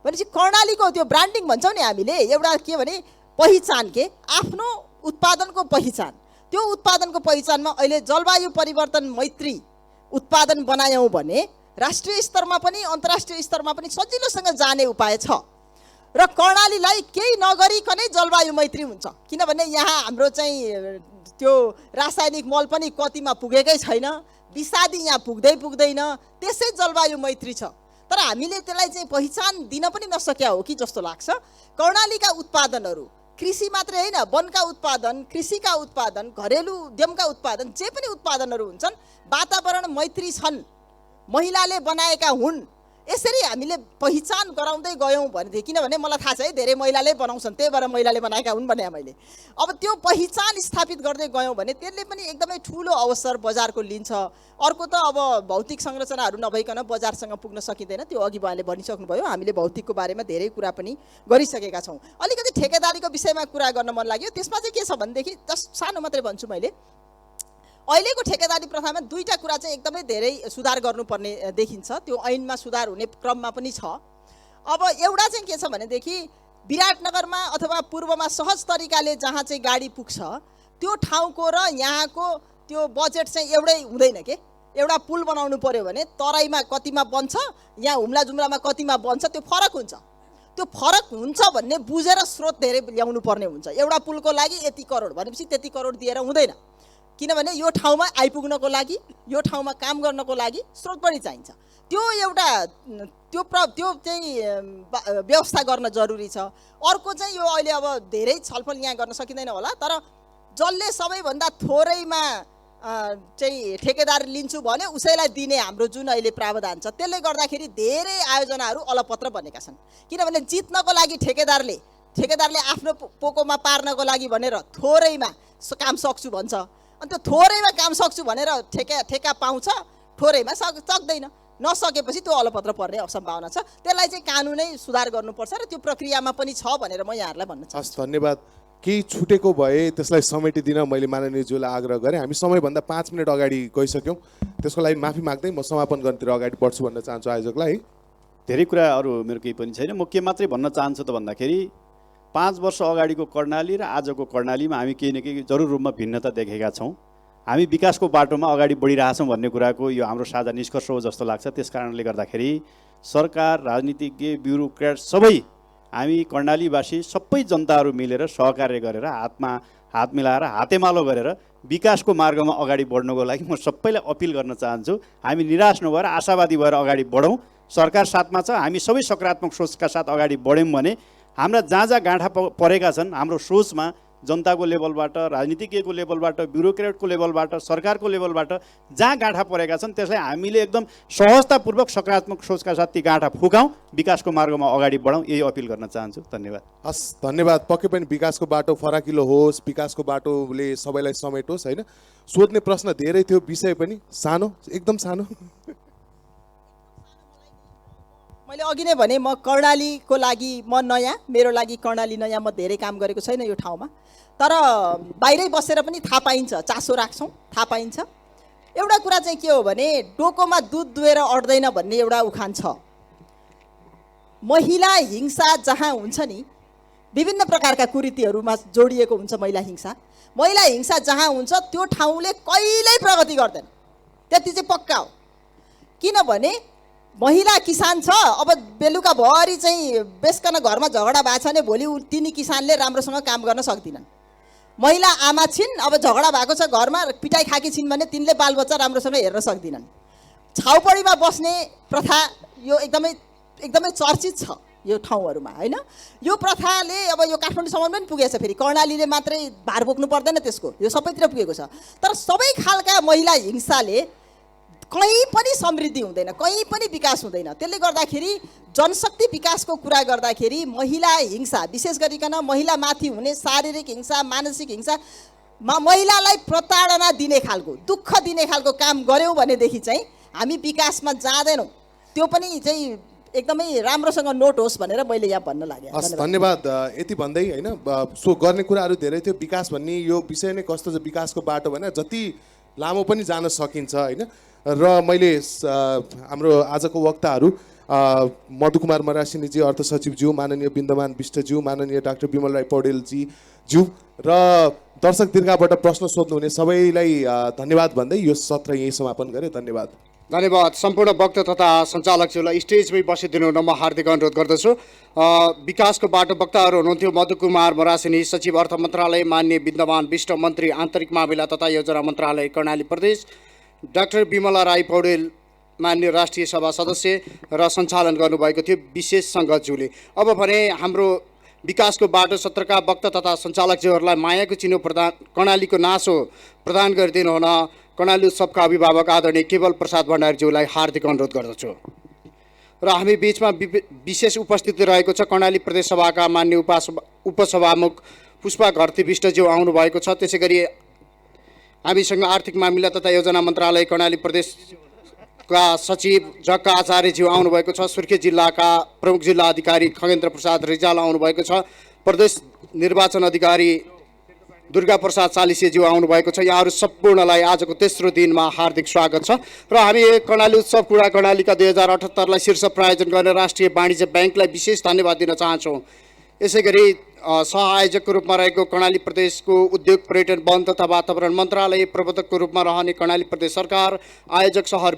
भनेपछि कर्णालीको त्यो ब्रान्डिङ भन्छौँ नि हामीले, एउटा के भने पहिचान, के आफ्नो उत्पादनको पहिचान। त्यो उत्पादनको पहिचानमा अहिले जलवायु परिवर्तन मैत्री उत्पादन बनायौँ भने राष्ट्रिय स्तरमा पनि अन्तर्राष्ट्रिय स्तरमा पनि सजिलोसँग जाने उपाय छ। र कर्णालीलाई केही नगरिकनै जलवायु मैत्री हुन्छ, किनभने यहाँ हाम्रो चाहिँ त्यो रासायनिक मल पनि कतिमा पुगेकै छैन, विषादी यहाँ पुग्दैन, त्यसै जलवायु मैत्री छ। तर हामीले त्यसलाई चाहिँ पहिचान दिन पनि नसक्या हो कि जस्तो लाग्छ। कर्णालीका उत्पादनहरू कृषि मात्रै होइन, वनका उत्पादन, कृषिका उत्पादन, घरेलु उद्यमका उत्पादन, जे पनि उत्पादनहरू हुन्छन् वातावरण मैत्री छन्, महिलाले बनाएका हुन्। यसरी हामीले पहिचान गराउँदै गयौँ भनेदेखि, किनभने मलाई थाहा छ है धेरै महिलाले बनाउँछन्, त्यही भएर महिलाले बनाएका हुन् भने मैले, अब त्यो पहिचान स्थापित गर्दै गयौँ भने त्यसले पनि एकदमै ठुलो अवसर बजारको लिन्छ। अर्को त अब भौतिक संरचनाहरू नभइकन बजारसँग पुग्न सकिँदैन, त्यो अघि उहाँले भनिसक्नुभयो। हामीले भौतिकको बारेमा धेरै कुरा पनि गरिसकेका छौँ। अलिकति ठेकेदारीको विषयमा कुरा गर्न मन लाग्यो। त्यसमा चाहिँ के छ भनेदेखि जस्ट सानो मात्रै भन्छु मैले, अहिलेको ठेकेदारी प्रथामा दुईटा कुरा चाहिँ एकदमै धेरै सुधार गर्नुपर्ने देखिन्छ। त्यो ऐनमा सुधार हुने क्रममा पनि छ। अब एउटा चाहिँ के छ भनेदेखि विराटनगरमा अथवा पूर्वमा सहज तरिकाले जहाँ चाहिँ गाडी पुग्छ त्यो ठाउँको र यहाँको त्यो बजेट चाहिँ एउटै हुँदैन के। एउटा पुल बनाउनु पर्यो भने तराईमा कतिमा बन्छ, यहाँ हुम्ला जुम्लामा कतिमा बन्छ, त्यो फरक हुन्छ। त्यो फरक हुन्छ भन्ने बुझेर स्रोत धेरै ल्याउनु पर्ने हुन्छ। एउटा पुलको लागि यति करोड भनेपछि त्यति करोड दिएर हुँदैन, किनभने यो ठाउँमा आइपुग्नको लागि, यो ठाउँमा काम गर्नको लागि स्रोत बढी चाहिन्छ। त्यो एउटा त्यो चाहिँ व्यवस्था गर्न जरुरी छ। अर्को चाहिँ यो अहिले अब धेरै छलफल यहाँ गर्न सकिँदैन होला, तर जसले सबैभन्दा थोरैमा चाहिँ ठेकेदार लिन्छु भने उसैलाई दिने हाम्रो जुन अहिले प्रावधान छ, त्यसले गर्दाखेरि धेरै आयोजनाहरू अलपत्र बनेका छन्। किनभने जित्नको लागि ठेकेदारले आफ्नो पोकोमा पार्नको लागि भनेर थोरैमा काम सक्छु भन्छ, अनि त्यो थोरैमा काम सक्छु भनेर ठेका पाउँछ, थोरैमा सक्दैन, नसकेपछि त्यो अलपत्र पर्ने सम्भावना छ। त्यसलाई चाहिँ कानुनै सुधार गर्नुपर्छ र त्यो प्रक्रियामा पनि छ भनेर म यहाँहरूलाई भन्न चाहन्छु। धन्यवाद। केही छुटेको भए त्यसलाई समेटिदिन मैले माननीयज्यूलाई आग्रह गरेँ। हामी समयभन्दा 5 मिनट अगाडि गइसक्यौँ, त्यसको लागि माफी माग्दै म समापन गर्नतिर अगाडि बढ्छु भन्न चाहन्छु आयोजकलाई। धेरै कुराहरू मेरो केही पनि छैन। म के मात्रै भन्न चाहन्छु त भन्दाखेरि 5 वर्ष अगाडिको कर्णाली र आजको कर्णालीमा हामी केही न केही जरुर रूपमा भिन्नता देखेका छौँ। हामी विकासको बाटोमा अगाडि बढिरहेछौँ भन्ने कुराको यो हाम्रो साझा निष्कर्ष हो जस्तो लाग्छ। त्यस कारणले गर्दाखेरि सरकार, राजनीतिज्ञ, ब्युरोक्रेट सबै हामी कर्णालीवासी सबै जनताहरू मिलेर सहकार्य गरेर हात मिलाएर हातेमालो गरेर विकासको मार्गमा अगाडि बढ्नको लागि म सबैलाई अपिल गर्न चाहन्छु। हामी निराश नभएर आशावादी भएर अगाडि बढौँ। सरकार साथमा छ, हामी सबै सकारात्मक सोचका साथ अगाडि बढ्यौँ भने हाम्रा जहाँ जहाँ गाँठा परेका छन् हाम्रो सोचमा जनताको लेभलबाट, राजनीतिज्ञको लेभलबाट, ब्युरोक्रेटको लेभलबाट, सरकारको लेभलबाट जहाँ गाँठा परेका छन् त्यसलाई हामीले एकदम सहजतापूर्वक सकारात्मक सोचका साथ ती गाँठा फुकाउँ, विकासको मार्गमा अगाडि बढौँ, यही अपिल गर्न चाहन्छु। धन्यवाद। हस्, धन्यवाद। पक्कै पनि विकासको बाटो फराकिलो होस्, विकासको बाटोले सबैलाई समेटोस् होइन। सोध्ने प्रश्न धेरै थियो, विषय पनि सानो, एकदम सानो। मैले अघि नै भने म कर्णालीको लागि म नयाँ, मेरो लागि कर्णाली नयाँ, म धेरै काम गरेको छैन यो ठाउँमा, तर बाहिरै बसेर पनि थाहा पाइन्छ, चासो राख्छौँ, थाहा पाइन्छ। एउटा कुरा चाहिँ के हो भने डोकोमा दुध दुहेर अड्दैन भन्ने एउटा उखान छ। महिला हिंसा जहाँ हुन्छ नि, विभिन्न प्रकारका कुरीतिहरूमा जोडिएको हुन्छ महिला हिंसा। महिला हिंसा जहाँ हुन्छ त्यो ठाउँले कहिल्यै प्रगति गर्दैन, त्यति चाहिँ पक्का हो। किनभने महिला किसान छ, अब बेलुकाभरि चाहिँ बेसकन घरमा झगडा भएको छ भने भोलि तिनी किसानले राम्रोसँग काम गर्न सक्दिनन्। महिला आमा छिन्, अब झगडा भएको छ घरमा, पिटाइ खाएकी छिन् भने तिनले बालबच्चा राम्रोसँग हेर्न सक्दिनन्। छाउपडीमा बस्ने प्रथा यो एकदमै एकदमै चर्चित छ यो ठाउँहरूमा होइन। यो प्रथाले अब यो काठमाडौँसम्म पनि पुगेको छ, फेरि कर्णालीले मात्रै भार बोक्नु पर्दैन त्यसको, यो सबैतिर पुगेको छ। तर सबै खालका महिला हिंसाले कहीँ पनि समृद्धि हुँदैन, कहीँ पनि विकास हुँदैन। त्यसले गर्दाखेरि जनशक्ति विकासको कुरा गर्दाखेरि महिला हिंसा, विशेष गरिकन महिलामाथि हुने शारीरिक हिंसा, मानसिक हिंसा, महिलालाई प्रताडना दिने खालको, दुःख दिने खालको काम गऱ्यौँ भनेदेखि चाहिँ हामी विकासमा जाँदैनौँ। त्यो पनि चाहिँ एकदमै राम्रोसँग नोट होस् भनेर मैले यहाँ भन्न लागेँ। हस्, धन्यवाद। यति भन्दै होइन, सो गर्ने कुराहरू धेरै थियो। विकास भन्ने यो विषय नै कस्तो छ, विकासको बाटो भने जति लामो पनि जान सकिन्छ होइन। र मैले हाम्रो आजको वक्ताहरू मधु कुमार मरासिनीजी, अर्थ सचिवज्यू, माननीय बिन्दमान विष्टज्यू, माननीय डाक्टर विमल राई पौडेलज्यू र दर्शक दीर्घाबाट प्रश्न सोध्नुहुने सबैलाई धन्यवाद भन्दै यो सत्र यही समापन गरेँ। धन्यवाद। धन्यवाद। सम्पूर्ण वक्ता तथा सञ्चालकज्यूलाई स्टेजमै बसिदिनु हुन म हार्दिक अनुरोध गर्दछु। विकासको बाटो वक्ताहरू हुनुहुन्थ्यो मधु कुमार मरासिनी, सचिव अर्थ मन्त्रालय, माननीय बिन्दमान विष्ट, मन्त्री आन्तरिक मामिला तथा योजना मन्त्रालय कर्णाली प्रदेश, डाक्टर विमला राई पौडेल, माननीय राष्ट्रिय सभा सदस्य र सञ्चालन गर्नुभएको थियो विशेष सङ्घज्यूले। अब भने हाम्रो विकासको बाटो सत्रका वक्ता तथा सञ्चालकज्यूहरूलाई मायाको चिनो प्रदान, कर्णालीको नासो प्रदान गरिदिनु हुन कर्णाली उत्सवका अभिभावक आदरणीय केवल प्रसाद भण्डारीज्यूलाई हार्दिक अनुरोध गर्दछु। र हामी बिचमा विशेष उपस्थिति रहेको छ कर्णाली प्रदेश सभाका माननीय उपसभामुख पुष्पा घरती विष्टज्यू आउनुभएको छ। त्यसै गरी हामीसँग आर्थिक मामिला तथा योजना मन्त्रालय कर्णाली प्रदेशका सचिव जक्का आचार्यज्यू आउनुभएको छ। सुर्खेत जिल्लाका प्रमुख जिल्ला अधिकारी खगेन्द्र प्रसाद रिजाल आउनुभएको छ। प्रदेश निर्वाचन अधिकारी दुर्गा प्रसाद चालिसेज्यू आउनुभएको छ। यहाँहरू सम्पूर्णलाई आजको तेस्रो दिनमा हार्दिक स्वागत छ। र हामी कर्णाली उत्सव कुडा कर्णालीका 2078लाई शीर्ष प्रायोजन गर्ने राष्ट्रिय वाणिज्य ब्याङ्कलाई विशेष धन्यवाद दिन चाहन्छौँ। यसै गरी सहआयोजकको रूपमा रहेको कर्णाली प्रदेशको उद्योग, पर्यटन, वन तथा वातावरण मन्त्रालय, प्रबन्धकको रूपमा रहने कर्णाली प्रदेश सरकार, आयोजक सहर